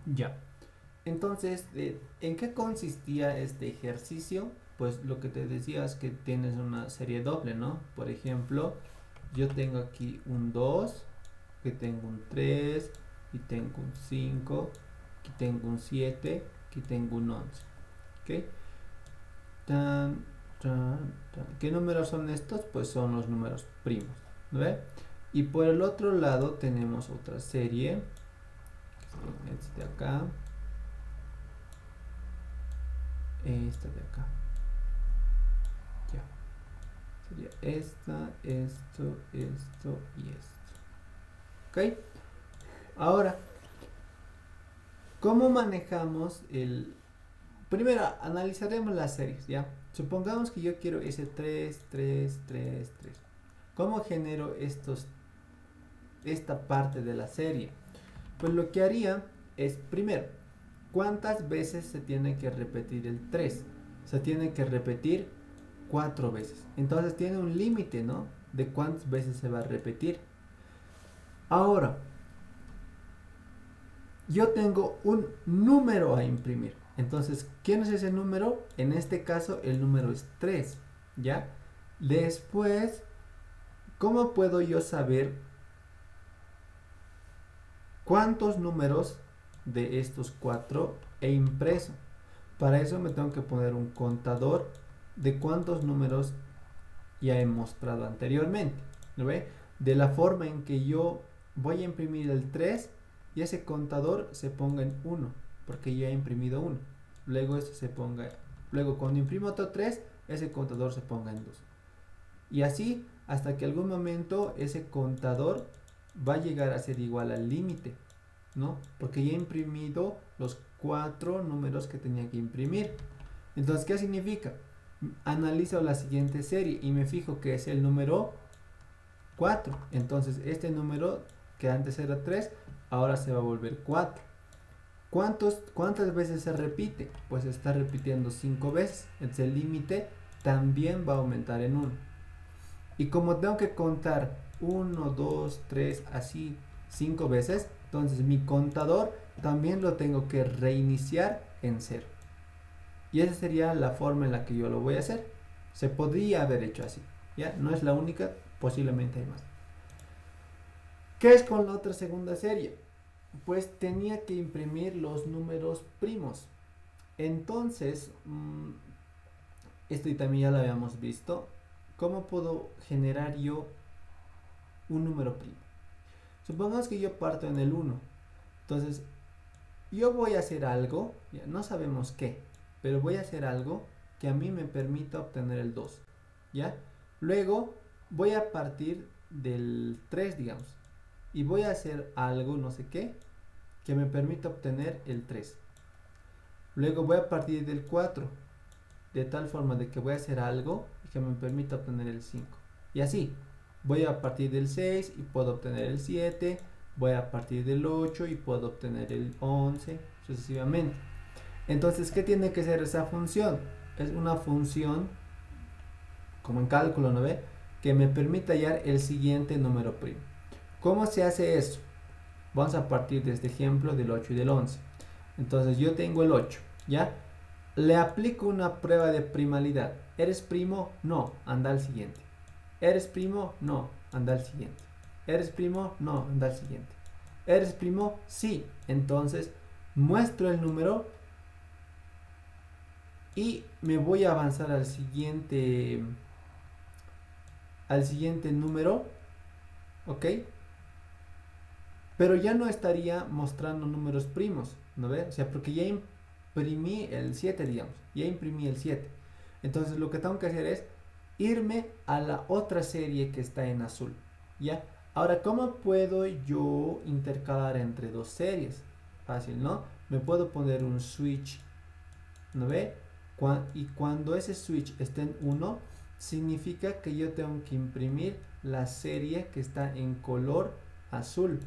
Ya. Entonces, ¿en qué consistía este ejercicio? Pues lo que te decía es que tienes una serie doble, ¿no? Por ejemplo, yo tengo aquí un 2, que tengo un 3, y tengo un 5, aquí tengo un 7, aquí tengo un 11. ¿Ok? ¿Qué números son estos? Pues son los números primos, ¿no ve? Y por el otro lado tenemos otra serie, este de acá, esta de acá, ya, sería esta, esto y esto. ¿Ok? Ahora, ¿cómo manejamos el...? Primero, analizaremos las series, ¿ya? Supongamos que yo quiero ese 3, 3, 3, 3. ¿Cómo genero esta parte de la serie? Pues lo que haría es, primero, ¿cuántas veces se tiene que repetir el 3? Se tiene que repetir 4 veces. Entonces tiene un límite, ¿no? De cuántas veces se va a repetir. Ahora, yo tengo un número a imprimir. Entonces, ¿quién es ese número? En este caso, el número es 3, ¿ya? Después, ¿cómo puedo yo saber cuántos números de estos 4 he impreso? Para eso me tengo que poner un contador de cuántos números ya he mostrado anteriormente, ¿lo ve? De la forma en que yo voy a imprimir el 3 y ese contador se ponga en 1, porque ya he imprimido 1. Luego esto se ponga, luego cuando imprimo otro 3, ese contador se ponga en 2. Y así hasta que algún momento ese contador va a llegar a ser igual al límite, ¿no? Porque ya he imprimido los 4 números que tenía que imprimir. Entonces, ¿qué significa? Analizo la siguiente serie y me fijo que es el número 4. Entonces, este número que antes era 3, ahora se va a volver 4. ¿Cuántas veces se repite? Pues se está repitiendo 5 veces. Entonces el límite también va a aumentar en 1. Y como tengo que contar 1, 2, 3, así 5 veces, entonces mi contador también lo tengo que reiniciar en 0. Y esa sería la forma en la que yo lo voy a hacer. Se podría haber hecho así, ¿ya? No es la única, posiblemente hay más. ¿Qué es con la otra segunda serie? Pues tenía que imprimir los números primos. Entonces, esto y también ya lo habíamos visto. ¿Cómo puedo generar yo un número primo? Supongamos que yo parto en el 1. Entonces, yo voy a hacer algo, ya no sabemos qué, pero voy a hacer algo que a mí me permita obtener el 2, ¿ya? Luego voy a partir del 3, digamos, y voy a hacer algo, no sé qué, que me permita obtener el 3. Luego voy a partir del 4, de tal forma de que voy a hacer algo que me permita obtener el 5. Y así, voy a partir del 6 y puedo obtener el 7, voy a partir del 8 y puedo obtener el 11, sucesivamente. Entonces, ¿qué tiene que ser esa función? Es una función, como en cálculo, ¿no ve? Que me permita hallar el siguiente número primo. ¿Cómo se hace eso? Vamos a partir de este ejemplo del 8 y del 11. Entonces, yo tengo el 8, ¿ya? Le aplico una prueba de primalidad. ¿Eres primo? No, anda al siguiente. ¿Eres primo? No, anda al siguiente. ¿Eres primo? No, anda al siguiente. ¿Eres primo? Sí. Entonces, muestro el número y me voy a avanzar al siguiente número, ¿ok? Pero ya no estaría mostrando números primos, ¿no ve? O sea, porque ya imprimí el 7, digamos, ya imprimí el 7. Entonces lo que tengo que hacer es irme a la otra serie que está en azul, ¿ya? Ahora, ¿cómo puedo yo intercalar entre dos series? Fácil, ¿no? Me puedo poner un switch, ¿no ve? Y cuando ese switch esté en 1, significa que yo tengo que imprimir la serie que está en color azul.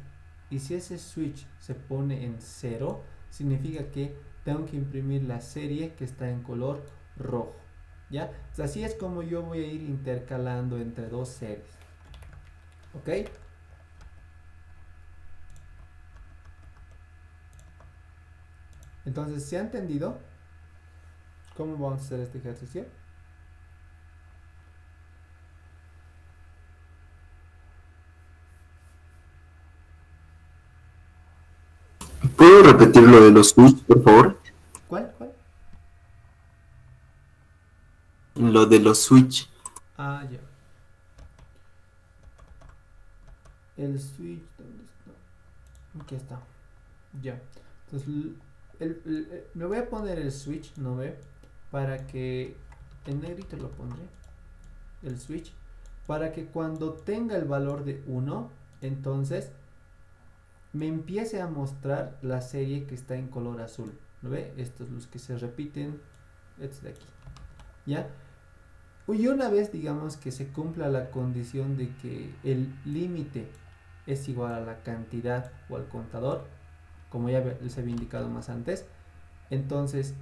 Y si ese switch se pone en 0, significa que tengo que imprimir la serie que está en color rojo, ¿ya? O sea, así es como yo voy a ir intercalando entre dos series, ¿ok? Entonces, ¿se ha entendido cómo vamos a hacer este ejercicio? ¿Puedo repetir lo de los switch, por favor? ¿Cuál? Lo de los switch. Ah, ya. El switch, ¿dónde está? Aquí está. Ya. Entonces, me voy a poner el switch, ¿no ve? Para que, en negrito lo pondré, el switch, para que cuando tenga el valor de 1, entonces me empiece a mostrar la serie que está en color azul, ¿no ve? Estos los que se repiten, estos de aquí, ¿ya? Y una vez digamos que se cumpla la condición de que el límite es igual a la cantidad o al contador, como ya les había indicado más antes, entonces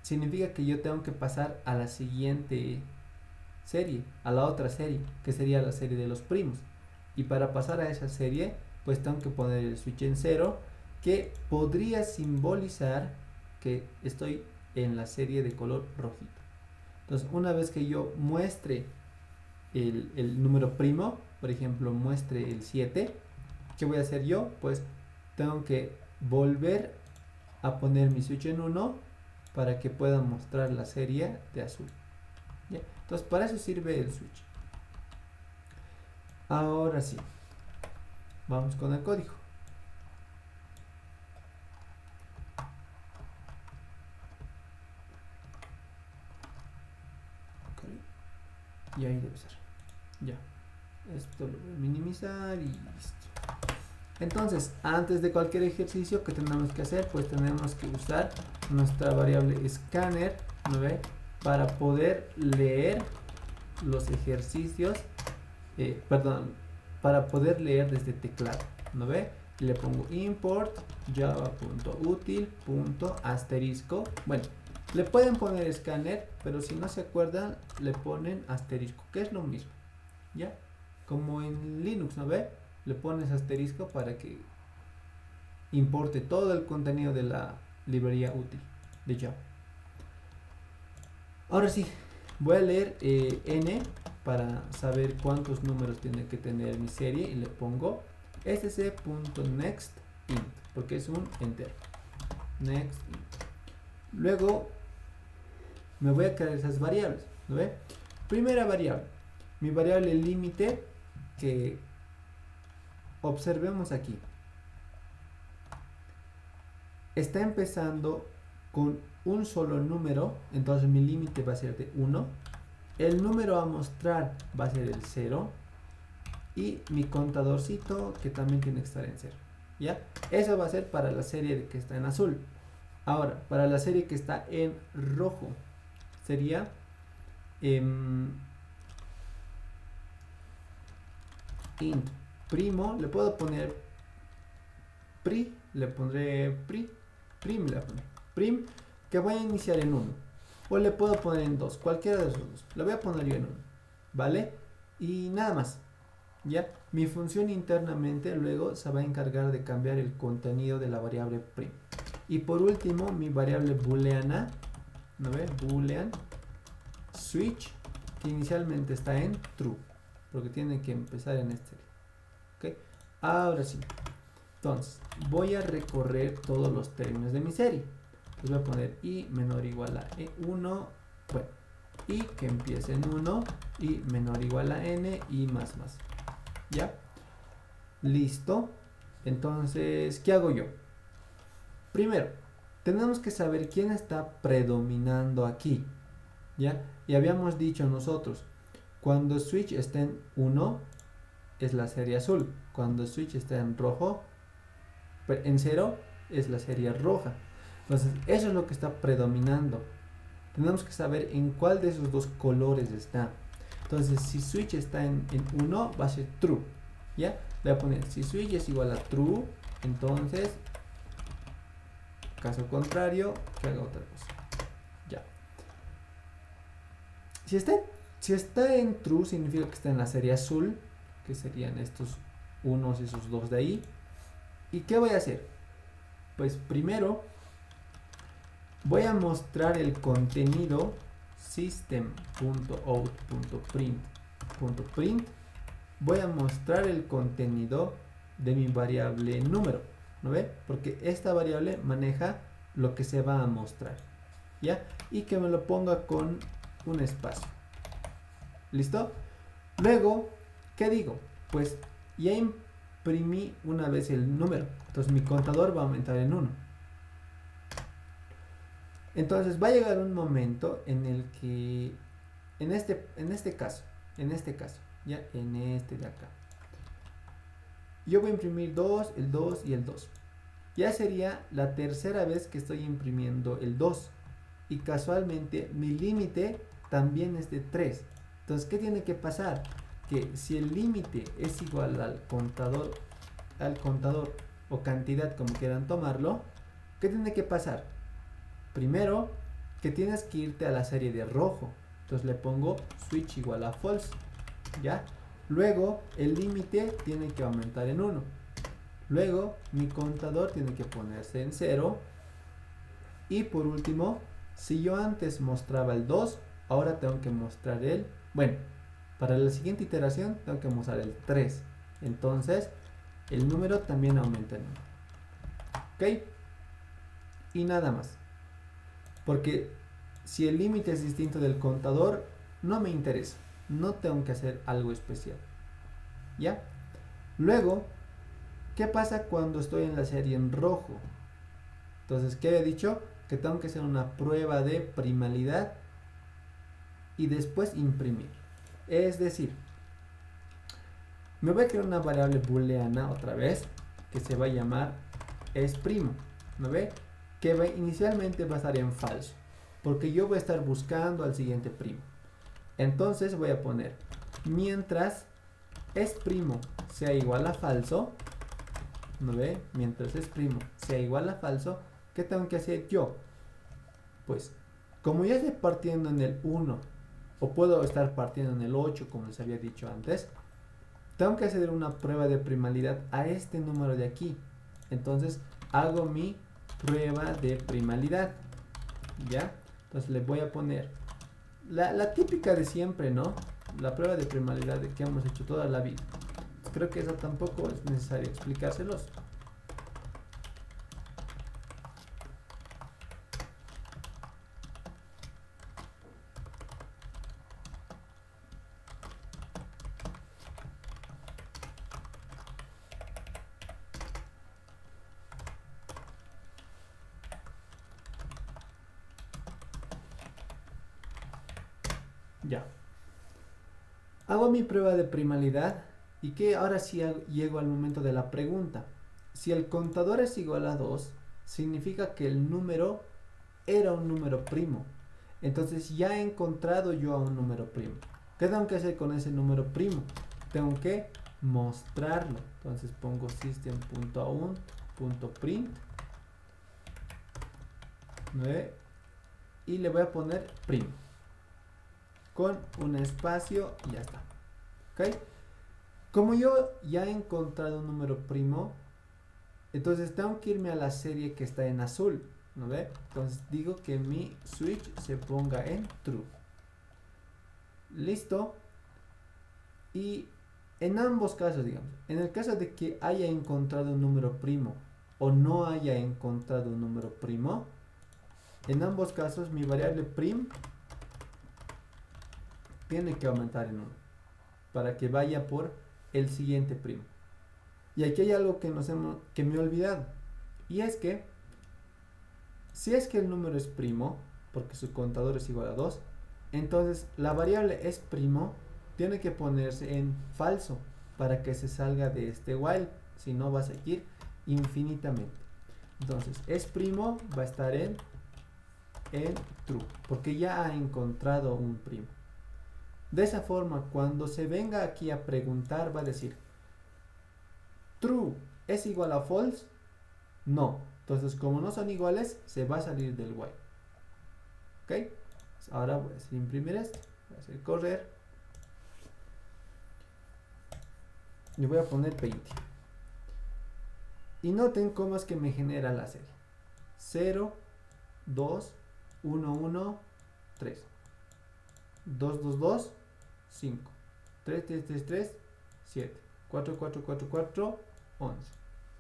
significa que yo tengo que pasar a la siguiente serie, a la otra serie, que sería la serie de los primos. Y para pasar a esa serie, pues tengo que poner el switch en 0, que podría simbolizar que estoy en la serie de color rojito. Entonces, una vez que yo muestre el número primo, por ejemplo, muestre el 7, ¿qué voy a hacer yo? Pues tengo que volver a poner mi switch en 1 para que pueda mostrar la serie de azul. ¿Ya? Entonces, para eso sirve el switch. Ahora sí, vamos con el código. Y ahí debe ser. Ya. Esto lo voy a minimizar y listo. Entonces, antes de cualquier ejercicio que tenemos que hacer, pues tenemos que usar nuestra variable scanner, ¿no ve? Para poder leer los ejercicios, para poder leer desde teclado, ¿no ve? y le pongo import java.util.asterisco. Bueno, le pueden poner escáner, pero si no se acuerdan, le ponen asterisco, que es lo mismo, ¿ya? Como en Linux, ¿no ve? Le pones asterisco para que importe todo el contenido de la librería útil de Java. Ahora sí, voy a leer n para saber cuántos números tiene que tener mi serie y le pongo sc.nextInt porque es un entero. Next int. Luego me voy a crear esas variables, ¿no ve? Primera variable, mi variable límite, que observemos aquí, está empezando con un solo número, entonces mi límite va a ser de 1, el número a mostrar va a ser el 0 y mi contadorcito que también tiene que estar en 0, ¿ya? Eso va a ser para la serie que está en azul. Ahora, para la serie que está en rojo sería int primo, le puedo poner pri, le pondré prim, le voy a poner prim, que voy a iniciar en 1, o le puedo poner en 2, cualquiera de esos dos, lo voy a poner yo en 1, ¿vale? Y nada más, ya, mi función internamente luego se va a encargar de cambiar el contenido de la variable prim. Y por último, mi variable booleana, ¿no ve? Boolean switch, que inicialmente está en true, porque tiene que empezar en este, ¿ok? Ahora sí, entonces voy a recorrer todos los términos de mi serie. Les voy a poner i menor o igual a 1, bueno, y que empiece en 1, y menor o igual a n, y más. ¿Ya? Listo. Entonces, ¿qué hago yo? Primero, tenemos que saber quién está predominando aquí, ¿ya? Y habíamos dicho nosotros, cuando switch está en 1, es la serie azul. Cuando switch está en rojo, en 0, es la serie roja. Entonces, eso es lo que está predominando. Tenemos que saber en cuál de esos dos colores está. Entonces, si switch está en 1, va a ser true, ¿ya? Le voy a poner, si switch es igual a true, entonces, caso contrario, que haga otra cosa. Ya. Si está en true, significa que está en la serie azul, que serían estos unos y esos dos de ahí. ¿Y qué voy a hacer? Pues primero voy a mostrar el contenido system.out.print. Voy a mostrar el contenido de mi variable número, ¿no ve? Porque esta variable maneja lo que se va a mostrar, ¿ya? Y que me lo ponga con un espacio. ¿Listo? Luego, ¿qué digo? Pues ya imprimí una vez el número, entonces mi contador va a aumentar en 1. Entonces va a llegar un momento en el que en este caso, ya en este de acá, yo voy a imprimir 2, el 2 y el 2. Ya sería la tercera vez que estoy imprimiendo el 2 y casualmente mi límite también es de 3. Entonces, ¿qué tiene que pasar? Que si el límite es igual al contador o cantidad, como quieran tomarlo, ¿qué tiene que pasar? Primero, que tienes que irte a la serie de rojo. Entonces le pongo switch igual a false, ¿ya? Luego, el límite tiene que aumentar en 1. Luego, mi contador tiene que ponerse en 0. Y por último, si yo antes mostraba el 2, ahora tengo que mostrar el... Bueno, para la siguiente iteración tengo que mostrar el 3. Entonces, el número también aumenta en 1. ¿Ok? Y nada más. Porque si el límite es distinto del contador, no me interesa. No tengo que hacer algo especial. ¿Ya? Luego, ¿qué pasa cuando estoy en la serie en rojo? Entonces, ¿qué he dicho? Que tengo que hacer una prueba de primalidad y después imprimir. Es decir, me voy a crear una variable booleana otra vez que se va a llamar esprimo, ¿no ve? Que inicialmente va a estar en falso, porque yo voy a estar buscando al siguiente primo. Entonces voy a poner, mientras esprimo sea igual a falso, ¿no ve? Mientras es primo sea igual a falso, ¿qué tengo que hacer yo? Pues, como ya estoy partiendo en el 1, o puedo estar partiendo en el 8, como les había dicho antes, tengo que hacer una prueba de primalidad a este número de aquí. Entonces, hago mi prueba de primalidad, ¿ya? Entonces, le voy a poner la típica de siempre, ¿no? La prueba de primalidad que hemos hecho toda la vida. Creo que eso tampoco es necesario explicárselos. Ya. Hago mi prueba de primalidad y que ahora sí llego al momento de la pregunta. Si el contador es igual a 2, significa que el número era un número primo. Entonces ya he encontrado yo a un número primo. ¿Qué tengo que hacer con ese número primo? Tengo que mostrarlo. Entonces pongo system.out.print, ¿no? Y le voy a poner primo con un espacio y ya está. ¿Ok? Como yo ya he encontrado un número primo, entonces tengo que irme a la serie que está en azul, ¿no ve? Entonces digo que mi switch se ponga en true. Listo. Y en ambos casos, digamos, en el caso de que haya encontrado un número primo o no haya encontrado un número primo, en ambos casos mi variable prim tiene que aumentar en 1 para que vaya por el siguiente primo. Y aquí hay algo que me he olvidado, y es que si es que el número es primo, porque su contador es igual a 2, entonces la variable es primo tiene que ponerse en falso para que se salga de este while, si no va a seguir infinitamente. Entonces es primo va a estar en true, porque ya ha encontrado un primo. De esa forma, cuando se venga aquí a preguntar, va a decir true es igual a false. No. Entonces, como no son iguales, se va a salir del while. ¿Ok? Ahora voy a hacer imprimir esto. Voy a hacer correr. Y voy a poner 20. Y noten cómo es que me genera la serie. 0, 2, 1, 1, 3. 2, 2, 2, 5. 3, 3, 3, 3, 7. 4, 4, 4, 4, 11.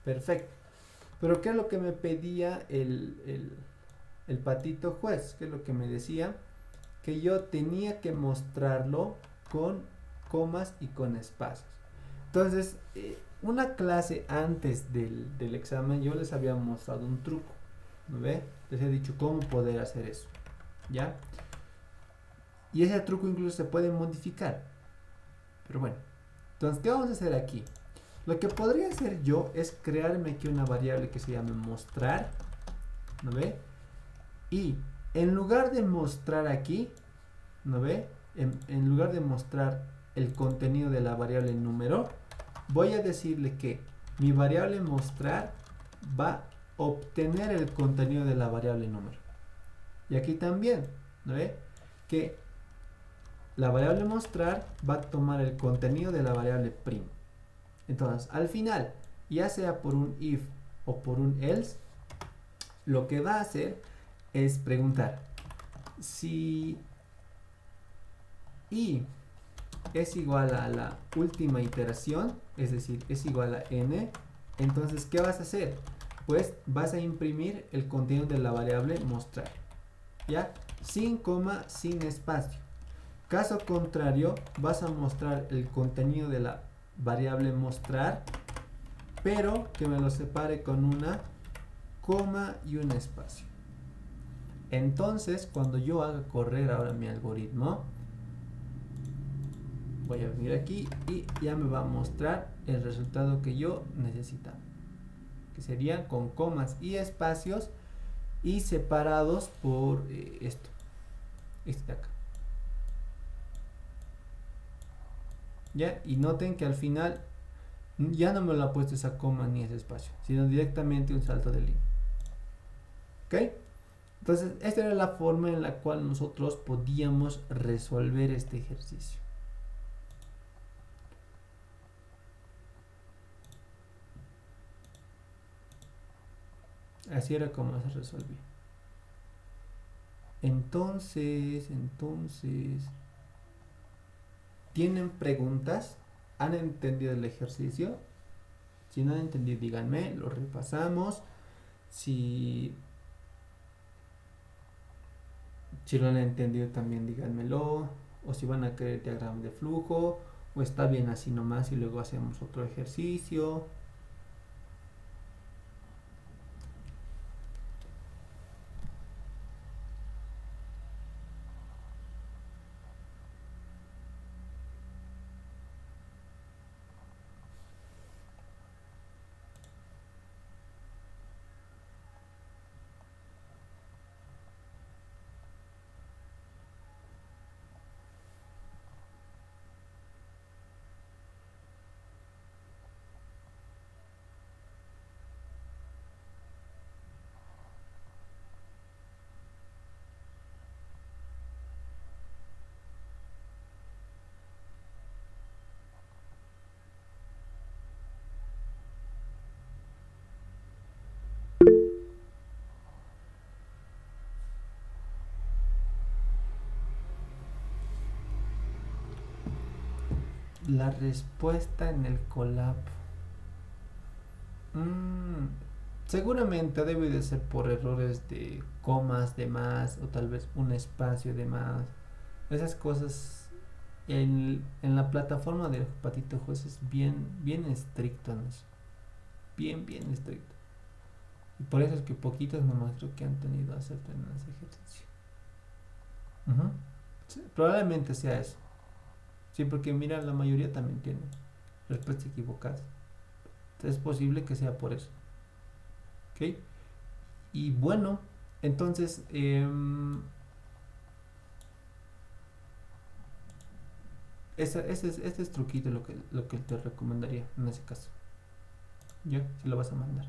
Perfecto. Pero ¿qué es lo que me pedía el patito juez? ¿Qué es lo que me decía? Que yo tenía que mostrarlo con comas y con espacios. Entonces, una clase antes del examen yo les había mostrado un truco, ¿no ve? Les he dicho cómo poder hacer eso, ¿ya? Y ese truco incluso se puede modificar. Pero bueno, entonces, ¿qué vamos a hacer aquí? Lo que podría hacer yo es crearme aquí una variable que se llame mostrar, ¿no ve? Y en lugar de mostrar aquí, ¿no ve? En lugar de mostrar el contenido de la variable número, voy a decirle que mi variable mostrar va a obtener el contenido de la variable número. Y aquí también, ¿no ve? Que la variable mostrar va a tomar el contenido de la variable primo. Entonces, al final, ya sea por un if o por un else, lo que va a hacer es preguntar si i es igual a la última iteración, es decir, es igual a n, entonces, ¿qué vas a hacer? Pues vas a imprimir el contenido de la variable mostrar, ¿ya? Sin coma, sin espacio. Caso contrario, vas a mostrar el contenido de la variable mostrar, pero que me lo separe con una coma y un espacio. Entonces, cuando yo haga correr ahora mi algoritmo, voy a venir aquí y ya me va a mostrar el resultado que yo necesitaba, que serían con comas y espacios y separados por este de acá. ¿Ya? Y noten que al final Ya no me lo ha puesto esa coma ni ese espacio, sino directamente un salto de línea. ¿Ok? Entonces, esta era la forma en la cual nosotros podíamos resolver este ejercicio. Así era como se resolvía. Entonces, ¿tienen preguntas? ¿Han entendido el ejercicio? Si no han entendido, díganme, lo repasamos. Si lo han entendido también díganmelo. O si van a querer diagrama de flujo. O está bien así nomás y luego hacemos otro ejercicio. La respuesta en el Colab. Seguramente debe de ser por errores de comas de más o tal vez un espacio de más. Esas cosas en la plataforma del Patito Juez es bien estricto en eso. Bien estricto. Y por eso es que poquitos nomás creo que han tenido acepto en ese ejercicio. Sí, probablemente sea eso. Sí, porque mira, la mayoría también tiene respuestas equivocadas. Entonces es posible que sea por eso. ¿Ok? Y bueno, entonces este es truquito lo que te recomendaría en ese caso. Ya, si lo vas a mandar.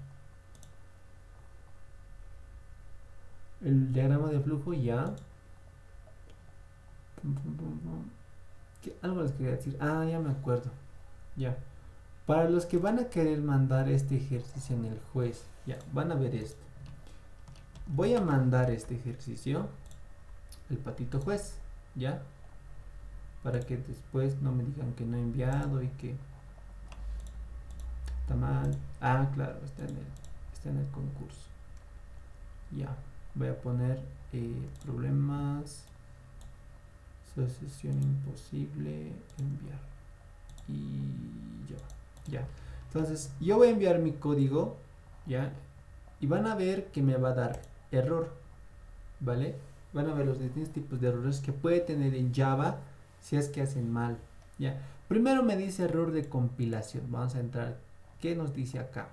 El diagrama de flujo ya. Algo les quería decir. Ya me acuerdo. Ya. Para los que van a querer mandar este ejercicio en el juez, ya, van a ver esto. Voy a mandar este ejercicio, el Patito Juez, ya. Para que después no me digan que no he enviado y que está mal. Claro, está en el concurso. Ya. Voy a poner problemas. Sesión imposible, enviar. Y ya. Entonces, yo voy a enviar mi código, ya. Y van a ver que me va a dar error, ¿vale? Van a ver los distintos tipos de errores que puede tener en Java si es que hacen mal, ya. Primero me dice error de compilación. Vamos a entrar. ¿Qué nos dice acá?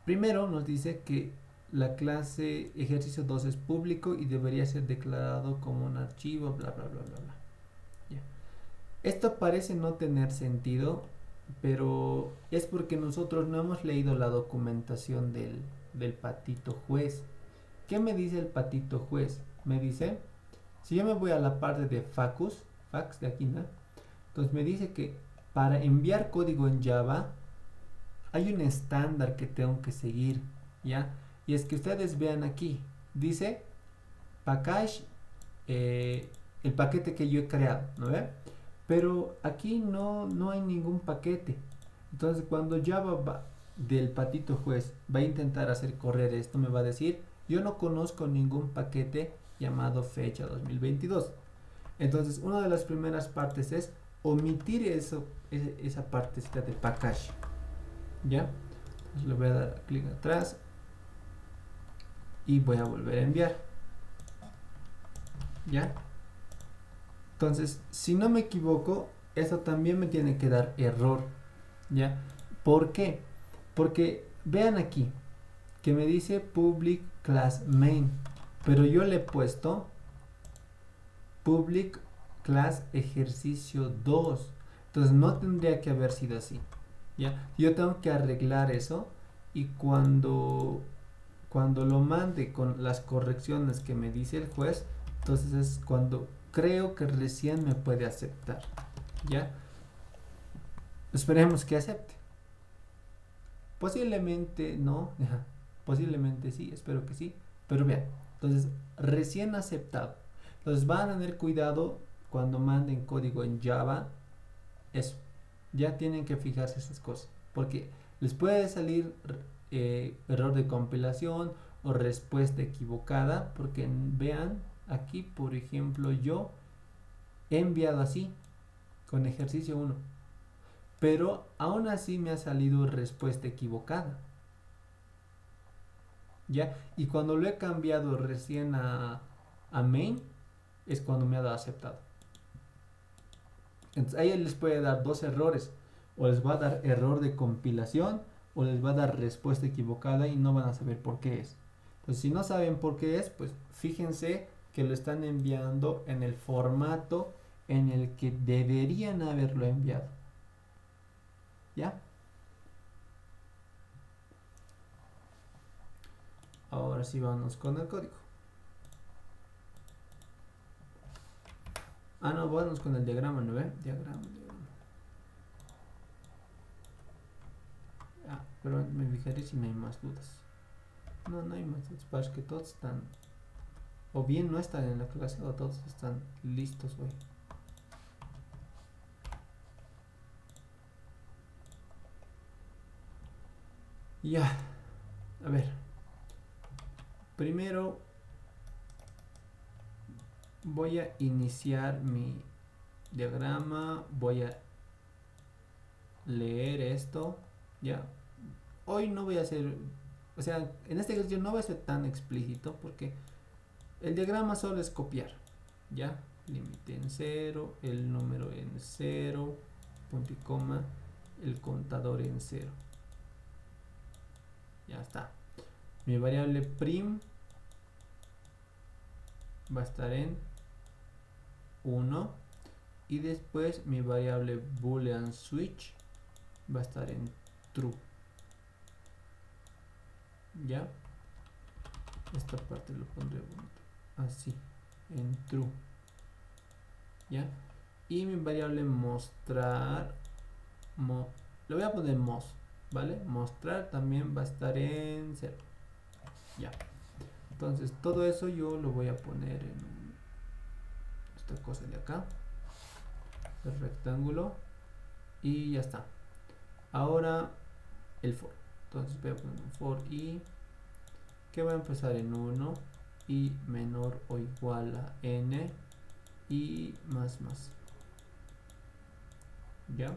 Primero nos dice que la clase ejercicio 2 es público y debería ser declarado como un archivo, bla. Ya. Esto parece no tener sentido, pero es porque nosotros no hemos leído la documentación del Patito Juez. ¿Qué me dice el Patito Juez? Me dice, si yo me voy a la parte de fax de aquí, ¿no? Entonces me dice que para enviar código en Java hay un estándar que tengo que seguir, ¿ya? Y es que ustedes vean aquí, dice package, el paquete que yo he creado, ¿no ve? Pero aquí no hay ningún paquete. Entonces cuando Java del Patito Juez va a intentar hacer correr esto, me va a decir, yo no conozco ningún paquete llamado fecha 2022. Entonces una de las primeras partes es omitir esa partecita de package, ¿ya? Entonces le voy a dar clic atrás y voy a volver a enviar, ¿ya? Entonces, si no me equivoco, esto también me tiene que dar error, ¿ya? ¿Por qué? Porque vean aquí que me dice public class main, pero yo le he puesto public class ejercicio 2. Entonces no tendría que haber sido así. ¿ya? Yo tengo que arreglar eso y cuando lo mande con las correcciones que me dice el juez, entonces es cuando creo que recién me puede aceptar, ¿ya? Esperemos que acepte. Posiblemente no, posiblemente sí, espero que sí, pero vean, entonces recién aceptado. Entonces van a tener cuidado cuando manden código en Java, eso, ya tienen que fijarse esas cosas, porque les puede salir error de compilación o respuesta equivocada, porque vean aquí, por ejemplo, yo he enviado así, con ejercicio 1, pero aún así me ha salido respuesta equivocada, ¿ya? Y cuando lo he cambiado recién a main, es cuando me ha dado aceptado. Entonces ahí les puede dar dos errores, o les va a dar error de compilación o les va a dar respuesta equivocada y no van a saber por qué es. Entonces si no saben por qué es, pues fíjense que lo están enviando en el formato en el que deberían haberlo enviado, ¿ya? Ahora sí vamos con el código. Ah, no, vamos con el diagrama, ¿no ve? Diagrama. Ah, pero me fijaré si no hay más dudas. No, no hay más dudas. Parece que todos están, o bien no están en la clase, o todos están listos hoy. Ya, a ver. Primero voy a iniciar mi diagrama, voy a leer esto, ya. Hoy no voy a hacer, o sea, en este ejercicio no voy a ser tan explícito porque el diagrama solo es copiar, ya. Límite en 0, el número en 0, punto y coma, el contador en 0. Ya está. Mi variable prim va a estar en 1 y después mi variable boolean switch va a estar en true, ya. Esta parte lo pondré así, en true, ya. Y mi variable mostrar, lo voy a poner mos, vale, mostrar también va a estar en 0, ya. Entonces todo eso yo lo voy a poner en esta cosa de acá, el rectángulo, y ya está. Ahora el for, entonces voy a poner un for i que va a empezar en 1 y menor o igual a n y más, ya.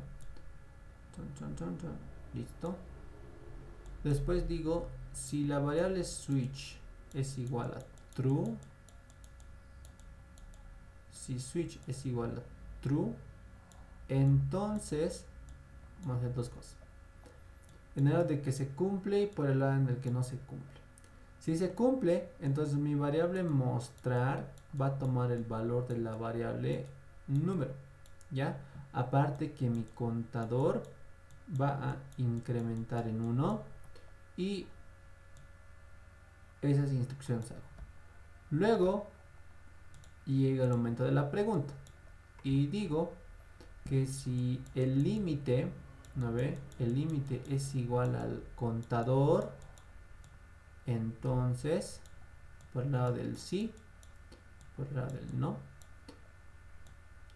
Listo. Después digo, si la variable switch es igual a true, si switch es igual a true, entonces vamos a hacer dos cosas. En el lado de que se cumple y por el lado en el que no se cumple. Si se cumple, entonces mi variable mostrar va a tomar el valor de la variable número, ¿ya? Aparte que mi contador va a incrementar en 1 y esas instrucciones hago. Luego llega el momento de la pregunta y digo que si el límite, ¿no ve? El límite es igual al contador, entonces por el lado del sí, por el lado del no.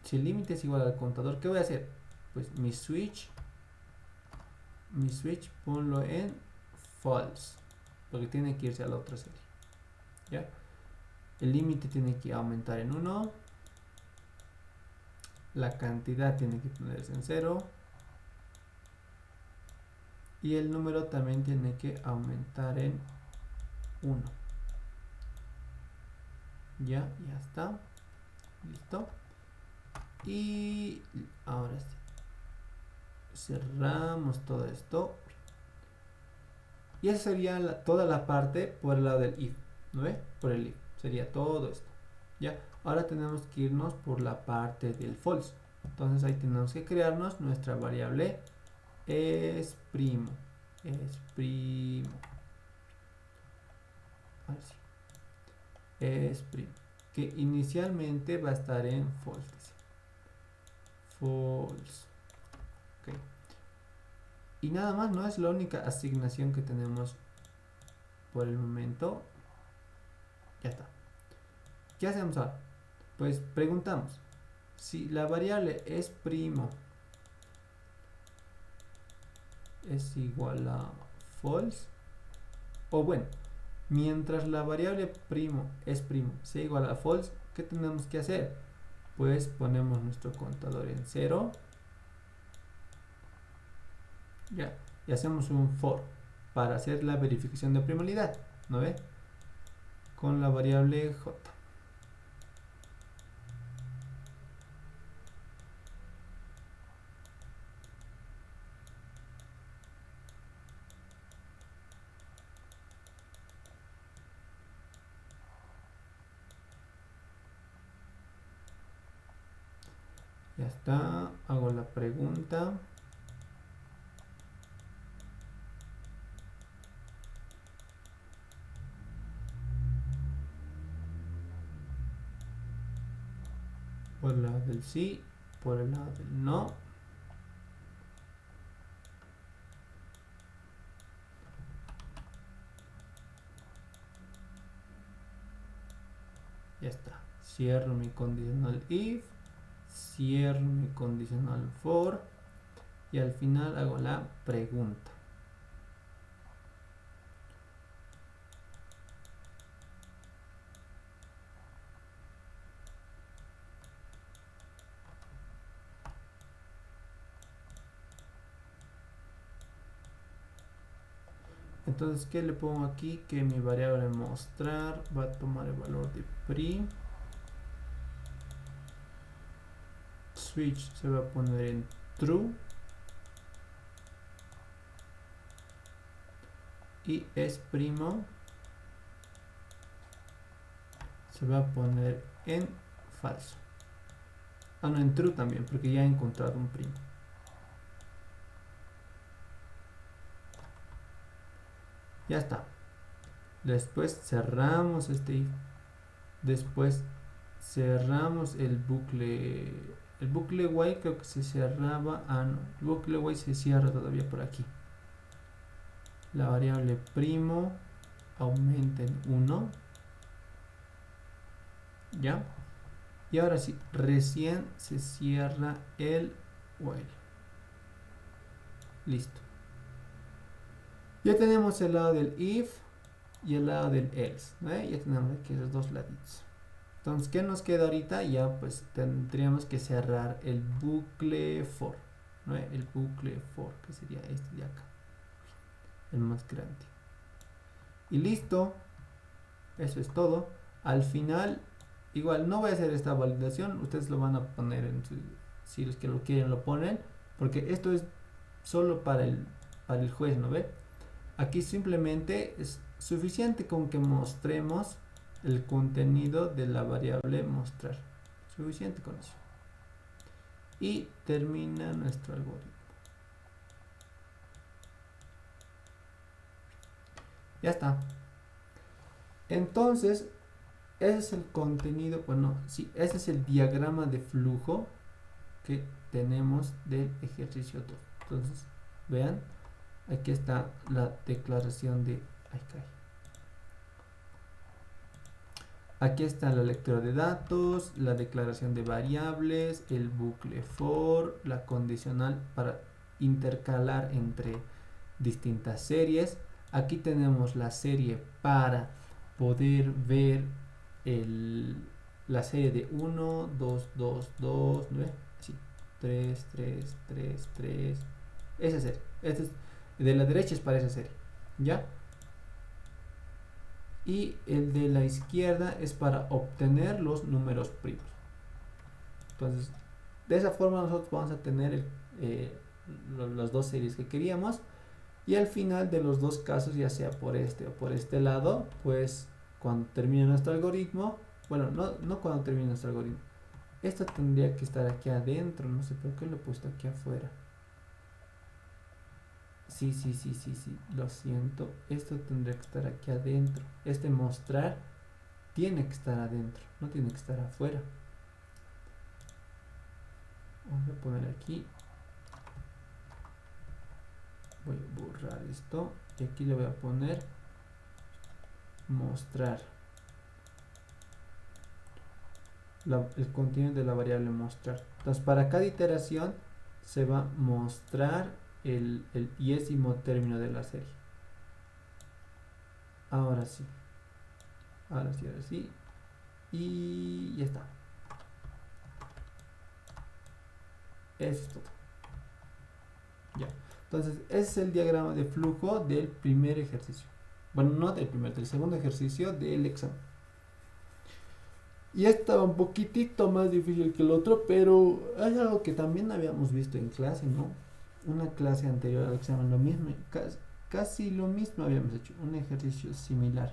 Si el límite es igual al contador, ¿qué voy a hacer? Pues mi switch ponlo en false, porque tiene que irse a la otra serie, ¿ya? El límite tiene que aumentar en 1, la cantidad tiene que ponerse en 0 y el número también tiene que aumentar en 1. Ya está, listo. Y ahora sí, cerramos todo esto y esa sería toda la parte por el lado del if, ¿no ve? Por el if sería todo esto, ya. Ahora tenemos que irnos por la parte del false, entonces ahí tenemos que crearnos nuestra variable es primo. Es primo. A ver si. Es primo. Que inicialmente va a estar en false. Dice. False. Ok. Y nada más, no es la única asignación que tenemos por el momento. Ya está. ¿Qué hacemos ahora? Pues preguntamos. Si la variable es primo es igual a false, o bueno, mientras la variable primo es primo sea igual a false, ¿qué tenemos que hacer? Pues ponemos nuestro contador en 0, ya, y hacemos un for para hacer la verificación de primalidad, ¿no ve? Con la variable j. Ya está, hago la pregunta. Por el lado del sí, por el lado del no. Ya está. Cierro mi condicional if, cierro mi condicional for y al final hago la pregunta. Entonces, ¿qué le pongo aquí? Que mi variable mostrar va a tomar el valor de pri. Switch se va a poner en true. Y es primo se va a poner en falso. Ah, no, en true también, porque ya he encontrado un primo. Ya está. Después cerramos este if. Después cerramos el bucle. El bucle while creo que se cerraba. Ah, no. El bucle while se cierra todavía por aquí. La variable primo aumenta en 1. ¿Ya? Y ahora sí, recién se cierra el while. Listo. Ya tenemos el lado del if y el lado del else, ¿no? Ya tenemos aquí los dos laditos. Entonces, ¿qué nos queda ahorita? Ya pues tendríamos que cerrar el bucle for, ¿no? El bucle for, que sería este de acá, el más grande. Y listo. Eso es todo. Al final, igual no voy a hacer esta validación, ustedes lo van a poner en su, si los que lo quieren lo ponen, porque esto es solo para el juez, ¿no ve? Aquí simplemente es suficiente con que mostremos el contenido de la variable mostrar. Suficiente con eso. Y termina nuestro algoritmo. Ya está. Entonces, ese es el contenido, bueno, sí, ese es el diagrama de flujo que tenemos del ejercicio 2. Entonces, vean. Aquí está la declaración de... Ay, cae. Aquí está la lectura de datos, la declaración de variables, el bucle for, la condicional para intercalar entre distintas series. Aquí tenemos la serie para poder ver la serie de 1, 2, 2, 2, 9, así, 3, 3, 3, 3. Esa serie. Este es, de la derecha es para esa serie, ¿ya? Y el de la izquierda es para obtener los números primos. Entonces, de esa forma nosotros vamos a tener las dos series que queríamos. Y al final de los dos casos, ya sea por este o por este lado, pues cuando termine nuestro algoritmo, bueno, no cuando termine nuestro algoritmo, esto tendría que estar aquí adentro, no sé por qué lo he puesto aquí afuera. Sí, lo siento. Esto tendría que estar aquí adentro. Este mostrar tiene que estar adentro, no tiene que estar afuera. Vamos a poner aquí. Voy a borrar esto y aquí le voy a poner mostrar el contenido de la variable mostrar. Entonces para cada iteración se va a mostrar el iésimo término de la serie. Ahora sí. Ahora sí. Y ya está. Eso es todo. Ya. Entonces, ese es el diagrama de flujo del primer ejercicio. Bueno, no del segundo ejercicio del examen. Y estaba un poquitito más difícil que el otro, pero hay algo que también habíamos visto en clase, ¿no? Una clase anterior al examen, lo mismo, casi lo mismo habíamos hecho, un ejercicio similar.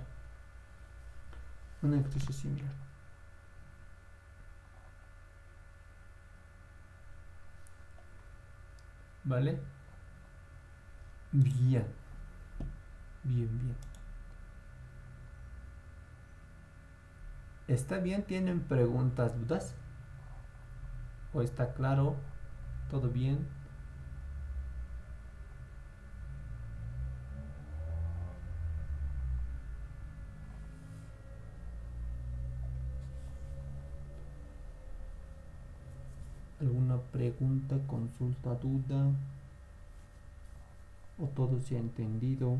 ¿Vale? Bien. ¿Está bien? ¿Tienen preguntas, dudas? ¿O está claro? ¿Todo bien? ¿Alguna pregunta, consulta, duda? ¿O todo se ha entendido?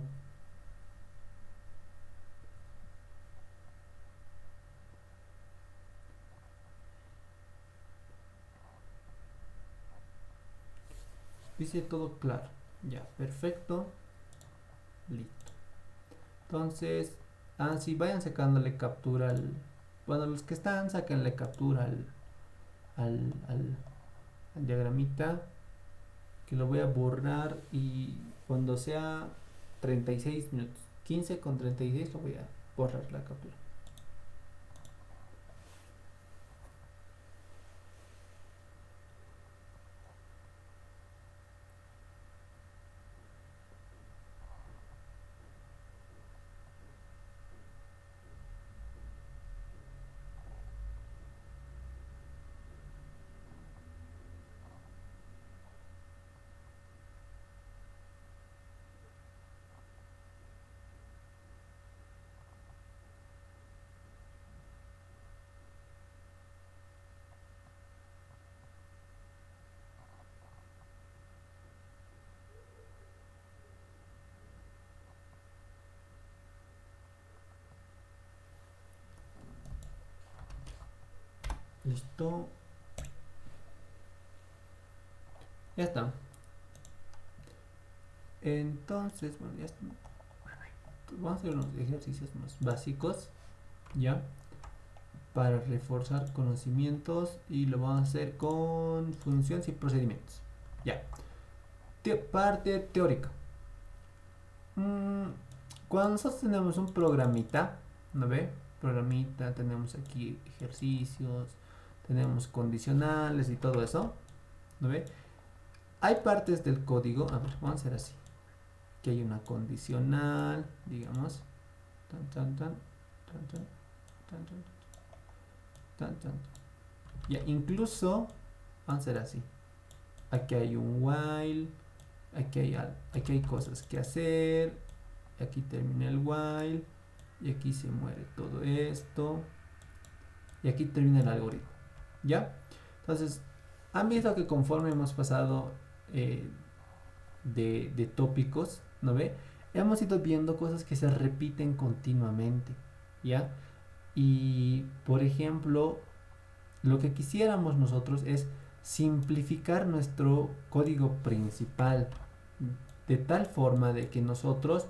Dice todo claro. Ya, perfecto. Listo. Entonces, sí, vayan sacándole captura al... Bueno, los que están, sáquenle captura al diagramita. Que lo voy a borrar y cuando sea 36 minutos, 15 con 36 lo voy a borrar la captura. Listo. Ya está. Entonces, bueno, ya está. Vamos a hacer unos ejercicios más básicos, ¿ya? Para reforzar conocimientos y lo vamos a hacer con funciones y procedimientos. Ya. Parte teórica. Cuando nosotros tenemos un programita, ¿no ve? Programita, tenemos aquí ejercicios, tenemos condicionales y todo eso, ¿no ve? Hay partes del código, a ver, vamos a hacer así. Que hay una condicional, digamos. Ya, incluso, vamos a hacer así. Aquí hay un while, aquí hay cosas que hacer, aquí termina el while, y aquí se muere todo esto, y aquí termina el algoritmo. ¿Ya? Entonces, han visto que conforme hemos pasado de tópicos, ¿no ve? Hemos ido viendo cosas que se repiten continuamente, ¿ya? Y, por ejemplo, lo que quisiéramos nosotros es simplificar nuestro código principal de tal forma de que nosotros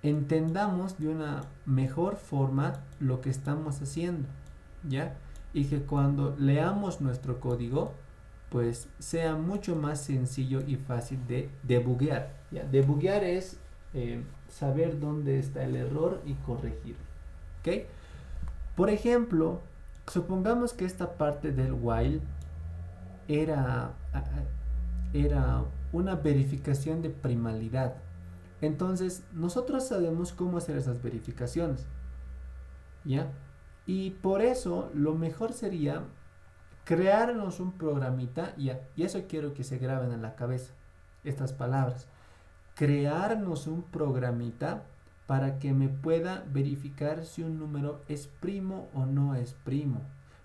entendamos de una mejor forma lo que estamos haciendo, ¿ya? Y que cuando leamos nuestro código, pues sea mucho más sencillo y fácil de debuguear, ¿ya? Debuguear es saber dónde está el error y corregirlo, ¿ok? Por ejemplo, supongamos que esta parte del while era una verificación de primalidad. Entonces, nosotros sabemos cómo hacer esas verificaciones, ¿ya? Y por eso, lo mejor sería crearnos un programita, ¿ya? Y eso quiero que se graben en la cabeza, estas palabras. Crearnos un programita para que me pueda verificar si un número es primo o no es primo,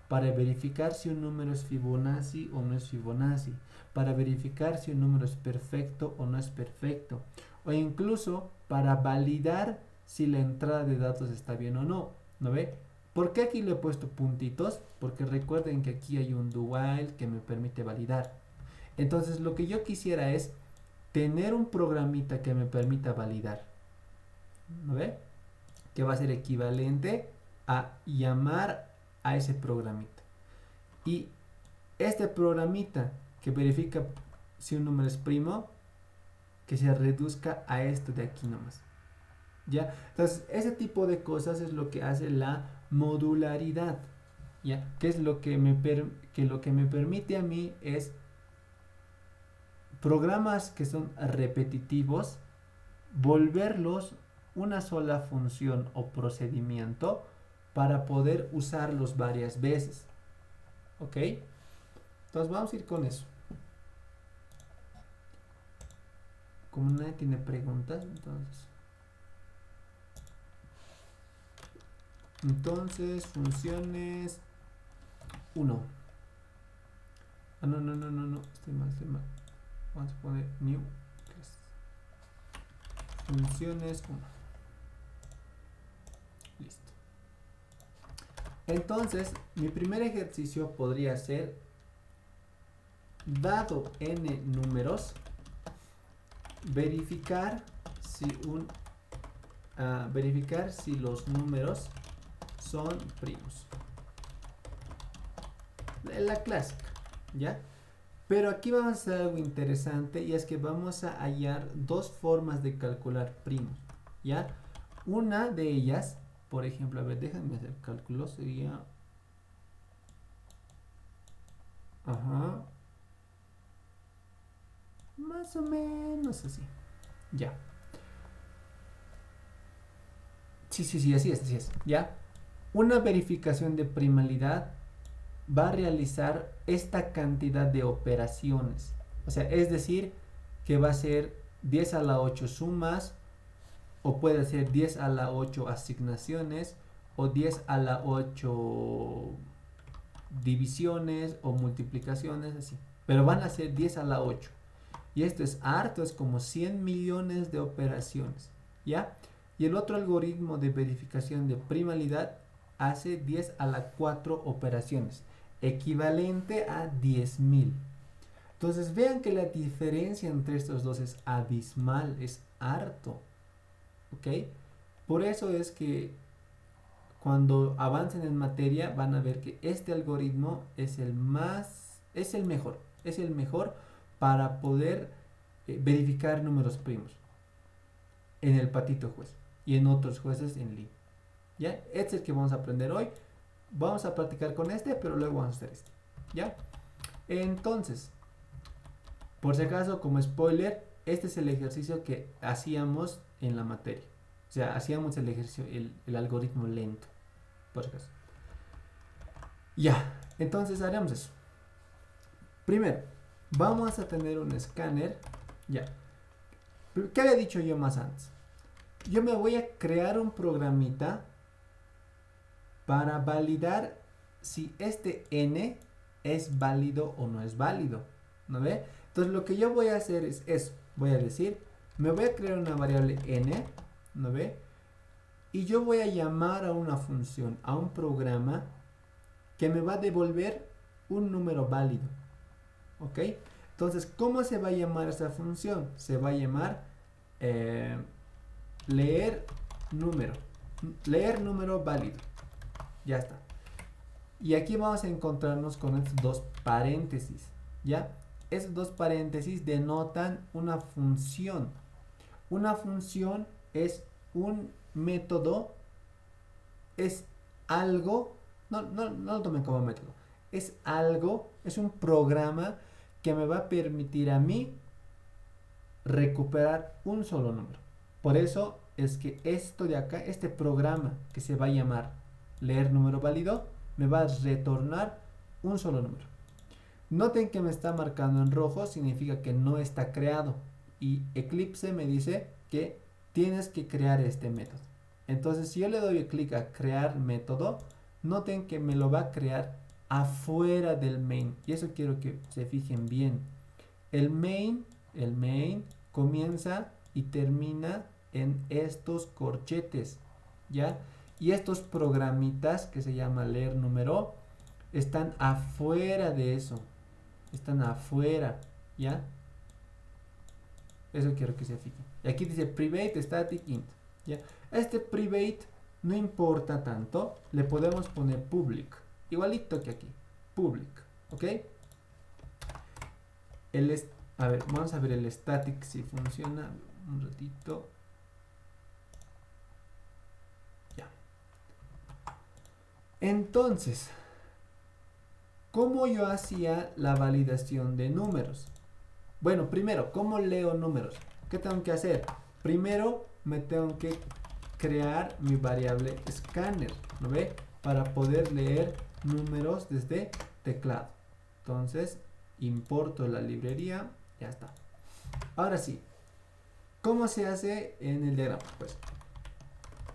para verificar si un número es Fibonacci o no es Fibonacci, para verificar si un número es perfecto o no es perfecto, o incluso para validar si la entrada de datos está bien o no. ¿No ve? ¿Por qué aquí le he puesto puntitos? Porque recuerden que aquí hay un do while que me permite validar. Entonces lo que yo quisiera es tener un programita que me permita validar. ¿No ve? Que va a ser equivalente a llamar a ese programita. Y este programita que verifica si un número es primo, que se reduzca a esto de aquí nomás. ¿Ya? Entonces, ese tipo de cosas es lo que hace la modularidad. ¿Ya? Que es lo que me permite a mí es programas que son repetitivos, volverlos una sola función o procedimiento para poder usarlos varias veces. ¿Ok? Entonces vamos a ir con eso. Como nadie tiene preguntas, entonces funciones 1. Ah, no, estoy mal. Vamos a poner new class. Funciones 1. Listo. Entonces, mi primer ejercicio podría ser, dado n números, verificar si los números son primos. La clásica, ¿ya? Pero aquí vamos a hacer algo interesante, y es que vamos a hallar dos formas de calcular primos, ¿ya? Una de ellas, por ejemplo, a ver, déjenme hacer cálculo, sería... Ajá. Más o menos así. Ya. Sí, así es. ¿Ya? Una verificación de primalidad va a realizar esta cantidad de operaciones. O sea, es decir, que va a ser 10 a la 8 sumas, o puede ser 10 a la 8 asignaciones, o 10 a la 8 divisiones o multiplicaciones, así. Pero van a ser 10 a la 8. Y esto es harto, es como 100 millones de operaciones, ¿ya? Y el otro algoritmo de verificación de primalidad hace 10 a la 4 operaciones, equivalente a 10.000. Entonces vean que la diferencia entre estos dos es abismal, es harto, ¿ok? Por eso es que cuando avancen en materia van a ver que este algoritmo es el mejor para poder verificar números primos en el patito juez y en otros jueces en línea. ¿Ya? Este es el que vamos a aprender hoy. Vamos a practicar con este, pero luego vamos a hacer este. ¿Ya? Entonces, por si acaso, como spoiler, este es el ejercicio que hacíamos en la materia. O sea, hacíamos el ejercicio, el algoritmo lento. Por si acaso. Ya, entonces haremos eso. Primero, vamos a tener un escáner. Ya. ¿Qué había dicho yo más antes? Yo me voy a crear un programita para validar si este n es válido o no es válido. ¿No ve? Entonces lo que yo voy a hacer es eso. Voy a decir, me voy a crear una variable n. ¿No ve? Y yo voy a llamar a una función, a un programa que me va a devolver un número válido. ¿Ok? Entonces, ¿cómo se va a llamar esa función? Se va a llamar leer número válido. Ya está. Y aquí vamos a encontrarnos con estos dos paréntesis. ¿Ya? Esos dos paréntesis denotan una función. Una función es un método, es algo, no lo tomen como método, es algo, es un programa que me va a permitir a mí recuperar un solo número. Por eso es que esto de acá, este programa que se va a llamar leer número válido, me va a retornar un solo número. Noten que me está marcando en rojo, significa que no está creado. Y Eclipse me dice que tienes que crear este método. Entonces, si yo le doy clic a crear método, noten que me lo va a crear afuera del main. Y eso quiero que se fijen bien. El main comienza y termina en estos corchetes, ¿ya? Y estos programitas que se llama leer número están afuera de eso. Están afuera, ¿ya? Eso quiero que se fijen. Y aquí dice private static int, ¿ya? Este private no importa tanto. Le podemos poner public. Igualito que aquí. Public, ¿ok? A ver, vamos a ver el static si funciona. Un ratito. Ya. Entonces, ¿cómo yo hacía la validación de números? Bueno, primero, ¿cómo leo números? ¿Qué tengo que hacer? Primero, me tengo que crear mi variable scanner, ¿no ve? Para poder leer números desde teclado. Entonces, importo la librería, ya está. Ahora sí, ¿cómo se hace en el diagrama? Pues,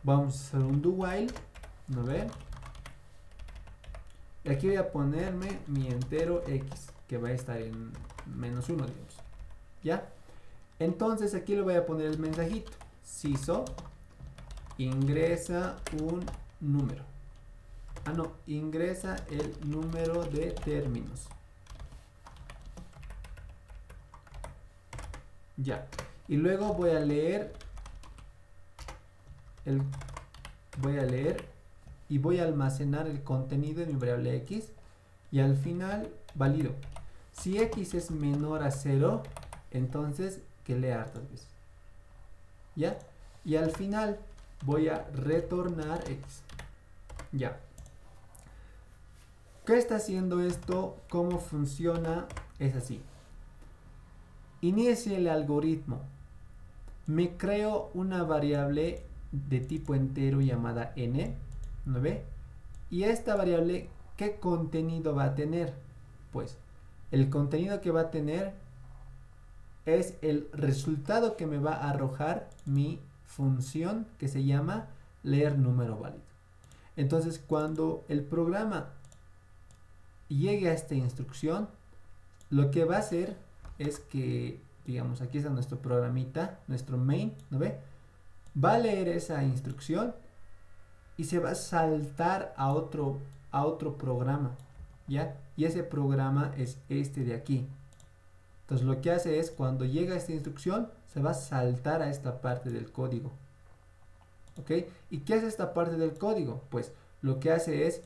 vamos a hacer un do while, ¿no ve? Y aquí voy a ponerme mi entero x, que va a estar en -1, digamos. ¿Ya? Entonces aquí le voy a poner el mensajito. Siso ingresa un número. Ah, no, ingresa el número de términos. Ya. Y luego voy a leer y voy a almacenar el contenido de mi variable x y al final valido. Si x es menor a 0, entonces que lea hartas veces. ¿Ya? Y al final voy a retornar x. Ya. ¿Qué está haciendo esto? ¿Cómo funciona? Es así. Inicie el algoritmo. Me creo una variable de tipo entero llamada n, ¿no ve? Y esta variable, ¿qué contenido va a tener? Pues el contenido que va a tener es el resultado que me va a arrojar mi función que se llama leer número válido. Entonces, cuando el programa llegue a esta instrucción, lo que va a hacer es que, digamos, aquí está nuestro programita, nuestro main, ¿no ve? Va a leer esa instrucción y se va a saltar a otro programa, ¿ya? Y ese programa es este de aquí. Entonces lo que hace es, cuando llega a esta instrucción, se va a saltar a esta parte del código. ¿Ok? ¿Y qué hace esta parte del código? Pues lo que hace es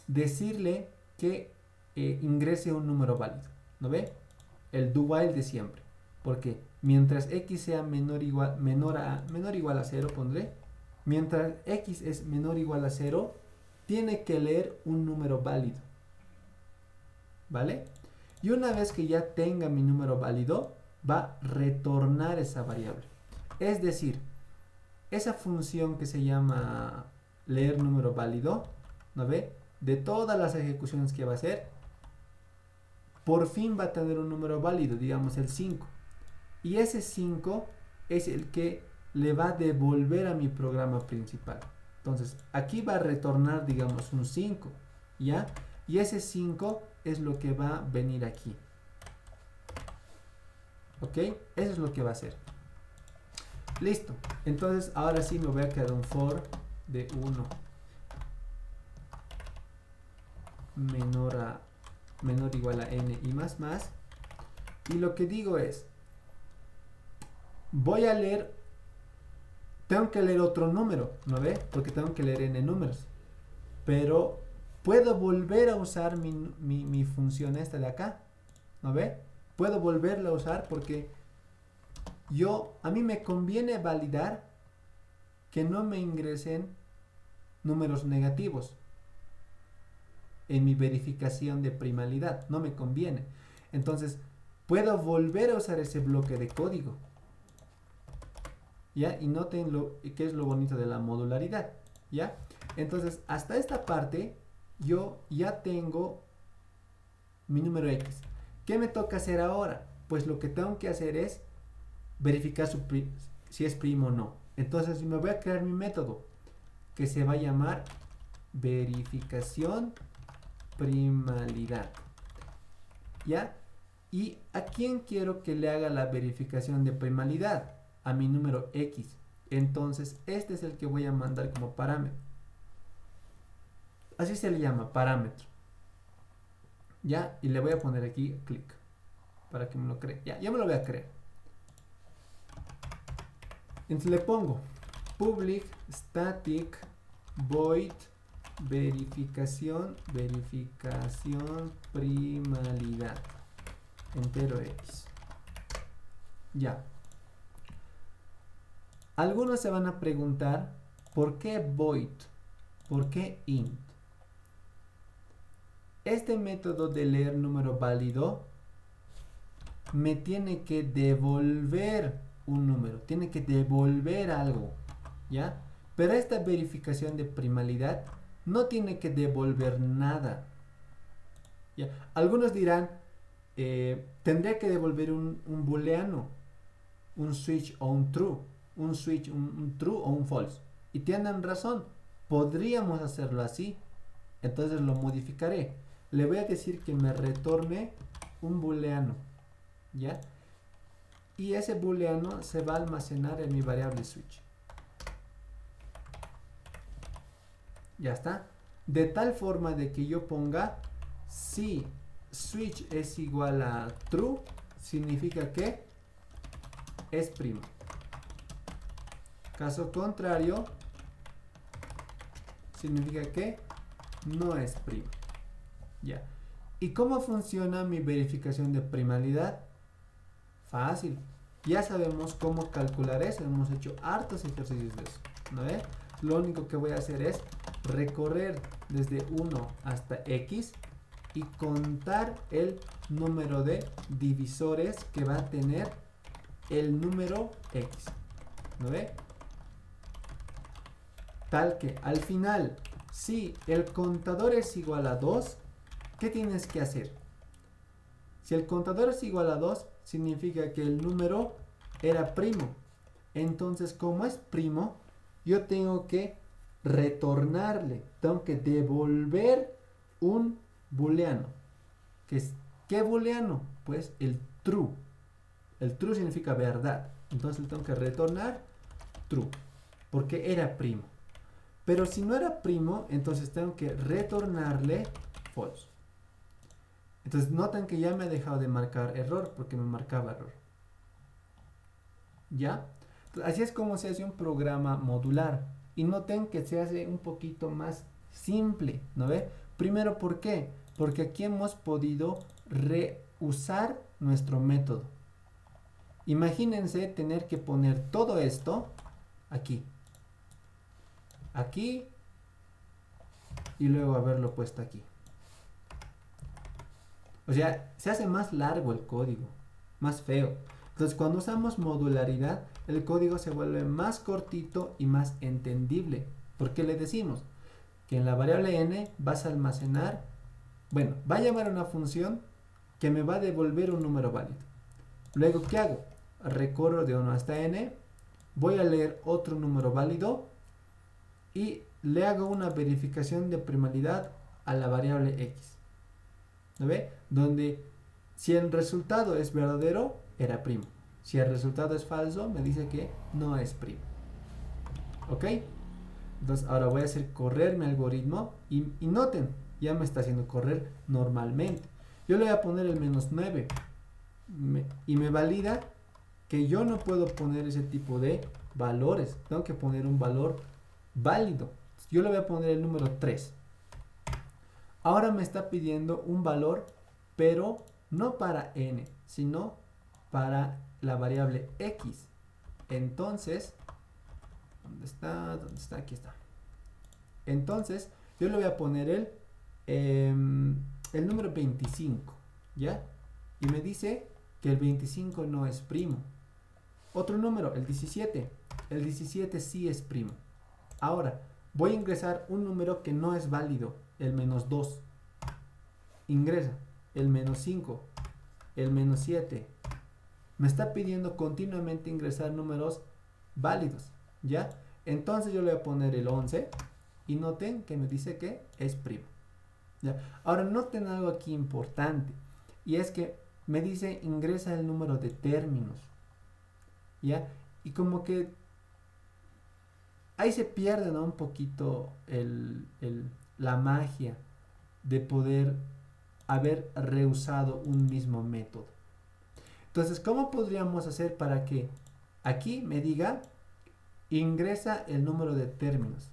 decirle que ingrese un número válido. ¿No ve? El do while de siempre. Porque mientras x sea menor o igual a 0, pondré. Mientras x es menor o igual a 0, tiene que leer un número válido. ¿Vale? Y una vez que ya tenga mi número válido, va a retornar esa variable. Es decir, esa función que se llama leer número válido, ¿no ve? De todas las ejecuciones que va a hacer, por fin va a tener un número válido, digamos el 5. Y ese 5 es el que le va a devolver a mi programa principal. Entonces, aquí va a retornar, digamos, un 5, ¿ya? Y ese 5 es lo que va a venir aquí. ¿Ok? Eso es lo que va a hacer. Listo. Entonces, ahora sí me voy a crear un for de 1 menor o igual a n y más. Y lo que digo es, voy a leer, tengo que leer otro número, ¿no ve? Porque tengo que leer n números. Pero puedo volver a usar mi función esta de acá, ¿no ve? Puedo volverla a usar porque a mí me conviene validar que no me ingresen números negativos en mi verificación de primalidad. No me conviene. Entonces, puedo volver a usar ese bloque de código. ¿Ya? Y noten qué es lo bonito de la modularidad. ¿Ya? Entonces, hasta esta parte, yo ya tengo mi número X. ¿Qué me toca hacer ahora? Pues lo que tengo que hacer es verificar si es primo o no. Entonces, me voy a crear mi método que se va a llamar verificación primalidad. ¿Ya? ¿Y a quién quiero que le haga la verificación de primalidad? A mi número X. Entonces, este es el que voy a mandar como parámetro. Así se le llama, parámetro. ¿Ya? Y le voy a poner aquí clic para que me lo cree. Ya me lo voy a crear. Entonces le pongo public static void verificación primalidad entero X. Ya. Algunos se van a preguntar ¿por qué void? ¿Por qué int? Este método de leer número válido me tiene que devolver un número, tiene que devolver algo, ¿ya? Pero esta verificación de primalidad no tiene que devolver nada, ¿ya? Algunos dirán, tendría que devolver un booleano, un switch o un true, un switch, un true o un false. Y tienen razón, podríamos hacerlo así. Entonces lo modificaré. Le voy a decir que me retorne un booleano, ¿ya? Y ese booleano se va a almacenar en mi variable switch. Ya está. De tal forma de que yo ponga si switch es igual a true, significa que es primo. Caso contrario, significa que no es primo. Ya. ¿Y cómo funciona mi verificación de primalidad? Fácil. Ya sabemos cómo calcular eso. Hemos hecho hartos ejercicios de eso, ¿no ve? Lo único que voy a hacer es recorrer desde 1 hasta X y contar el número de divisores que va a tener el número X, ¿no ve? Tal que al final, si el contador es igual a 2, ¿qué tienes que hacer? Si el contador es igual a 2, significa que el número era primo. Entonces, como es primo, yo tengo que retornarle, tengo que devolver un booleano. ¿Qué booleano? Pues el true. El true significa verdad. Entonces le tengo que retornar true, porque era primo. Pero si no era primo, entonces tengo que retornarle false. Entonces notan que ya me ha dejado de marcar error, porque me marcaba error. ¿Ya? Entonces, así es como se hace un programa modular. Y noten que se hace un poquito más simple, ¿no ve? Primero, ¿por qué? Porque aquí hemos podido reusar nuestro método. Imagínense tener que poner todo esto aquí. Aquí. Y luego haberlo puesto aquí. O sea, se hace más largo el código, más feo. Entonces, cuando usamos modularidad, el código se vuelve más cortito y más entendible. Porque le decimos que en la variable n vas a almacenar, bueno, va a llamar a una función que me va a devolver un número válido. Luego, ¿qué hago? Recorro de 1 hasta n, voy a leer otro número válido y le hago una verificación de primalidad a la variable x. ¿No ve? Donde si el resultado es verdadero, era primo. Si el resultado es falso, me dice que no es primo. ¿Ok? Entonces ahora voy a hacer correr mi algoritmo y noten, ya me está haciendo correr normalmente. Yo le voy a poner el -9 y me valida que yo no puedo poner ese tipo de valores. Tengo que poner un valor válido. Yo le voy a poner el número 3. Ahora me está pidiendo un valor, pero no para n, sino para la variable x. Entonces, ¿dónde está? ¿Dónde está? Aquí está. Entonces, yo le voy a poner el número 25, ¿ya? Y me dice que el 25 no es primo. Otro número, el 17. El 17 sí es primo. Ahora, voy a ingresar un número que no es válido, el menos 2. Ingresa el menos 5, el menos 7. Me está pidiendo continuamente ingresar números válidos, ¿ya? Entonces yo le voy a poner el 11 y noten que me dice que es primo, ¿ya? Ahora noten algo aquí importante y es que me dice ingresa el número de términos, ¿ya? Y como que ahí se pierde, ¿no? Un poquito la magia de poder haber reusado un mismo método. Entonces, ¿cómo podríamos hacer para que aquí me diga ingresa el número de términos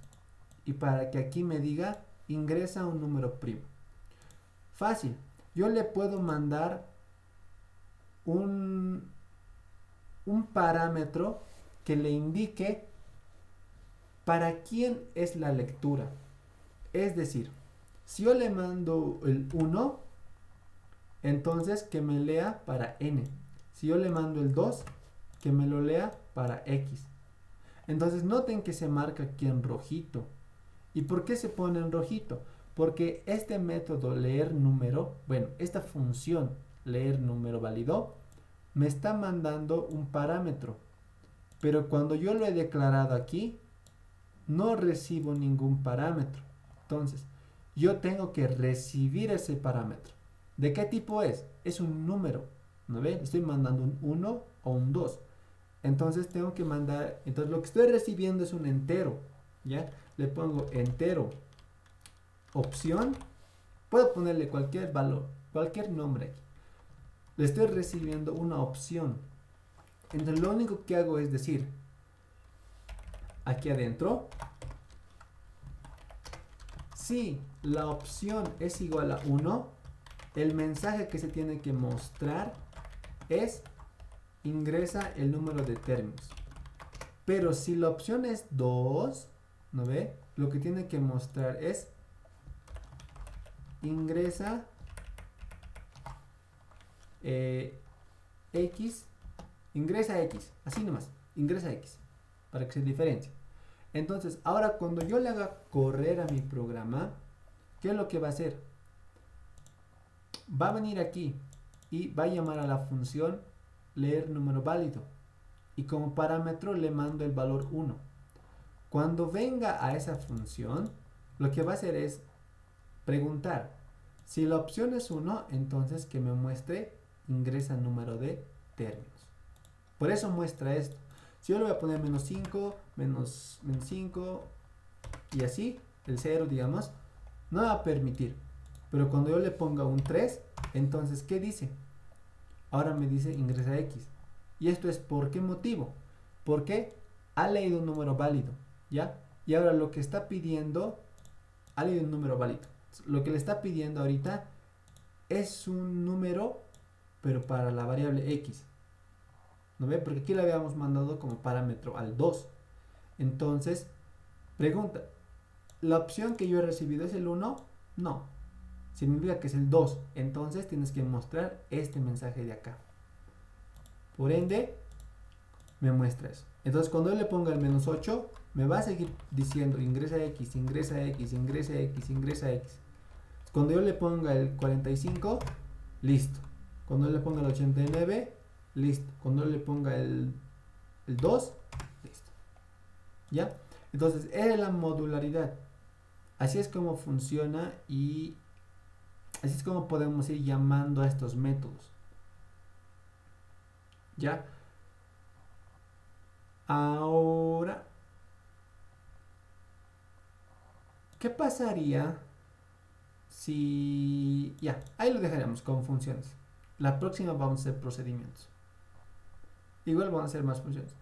y para que aquí me diga ingresa un número primo? Fácil, yo le puedo mandar un parámetro que le indique para quién es la lectura. Es decir, si yo le mando el 1, entonces que me lea para n. Si yo le mando el 2, que me lo lea para x. Entonces noten que se marca aquí en rojito. ¿Y por qué se pone en rojito? Porque este método leer número, bueno, esta función leer número válido, me está mandando un parámetro. Pero cuando yo lo he declarado aquí, no recibo ningún parámetro. Entonces, yo tengo que recibir ese parámetro. ¿De qué tipo es? Es un número. ¿No ven? Estoy mandando un 1 o un 2. Entonces tengo que mandar, entonces lo que estoy recibiendo es un entero, ¿ya? Le pongo entero, opción, puedo ponerle cualquier valor, cualquier nombre aquí. Le estoy recibiendo una opción. Entonces lo único que hago es decir, aquí adentro, si la opción es igual a 1, el mensaje que se tiene que mostrar es ingresa el número de términos. Pero si la opción es 2, ¿no ve? Lo que tiene que mostrar es ingresa x, ingresa x, así nomás, ingresa x, para que se diferencie. Entonces, ahora cuando yo le haga correr a mi programa, ¿qué es lo que va a hacer? Va a venir aquí y va a llamar a la función leer número válido y como parámetro le mando el valor 1. Cuando venga a esa función, lo que va a hacer es preguntar si la opción es 1, entonces que me muestre ingresa número de términos. Por eso muestra esto. Si yo le voy a poner menos 5, menos 5 y así, el 0 digamos, no va a permitir. Pero cuando yo le ponga un 3, entonces ¿qué dice? Ahora me dice ingresa x. ¿Y esto es por qué motivo? Porque ha leído un número válido, ¿ya? Y ahora lo que está pidiendo, ha leído un número válido. Lo que le está pidiendo ahorita es un número, pero para la variable x. ¿No ve? Porque aquí le habíamos mandado como parámetro al 2. Entonces, pregunta, ¿la opción que yo he recibido es el 1? No. Significa que es el 2. Entonces tienes que mostrar este mensaje de acá. Por ende, me muestra eso. Entonces cuando yo le ponga el menos 8, me va a seguir diciendo ingresa x, ingresa x, ingresa x, ingresa x. Cuando yo le ponga el 45, listo. Cuando yo le ponga el 89, listo. Cuando yo le ponga el 2, listo. ¿Ya? Entonces, es la modularidad. Así es como funciona y así es como podemos ir llamando a estos métodos. ¿Ya? Ahora, ¿qué pasaría si... Ya, ahí lo dejaremos con funciones. La próxima vamos a hacer procedimientos. Igual van a ser más funciones.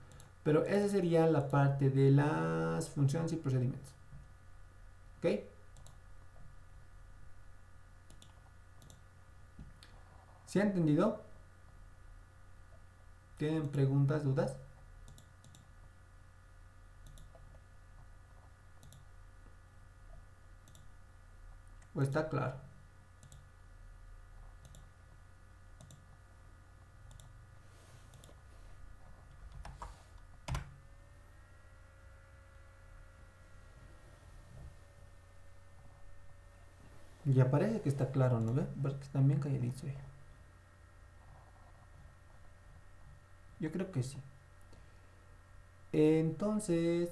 Pero esa sería la parte de las funciones y procedimientos. ¿Ok? ¿Se ha entendido? ¿Tienen preguntas, dudas? ¿O está claro? Ya parece que está claro, ¿no ve? Porque están bien calladitos hoy. Yo creo que sí. Entonces,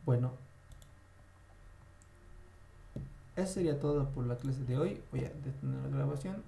bueno, eso sería todo por la clase de hoy. Voy a detener la grabación.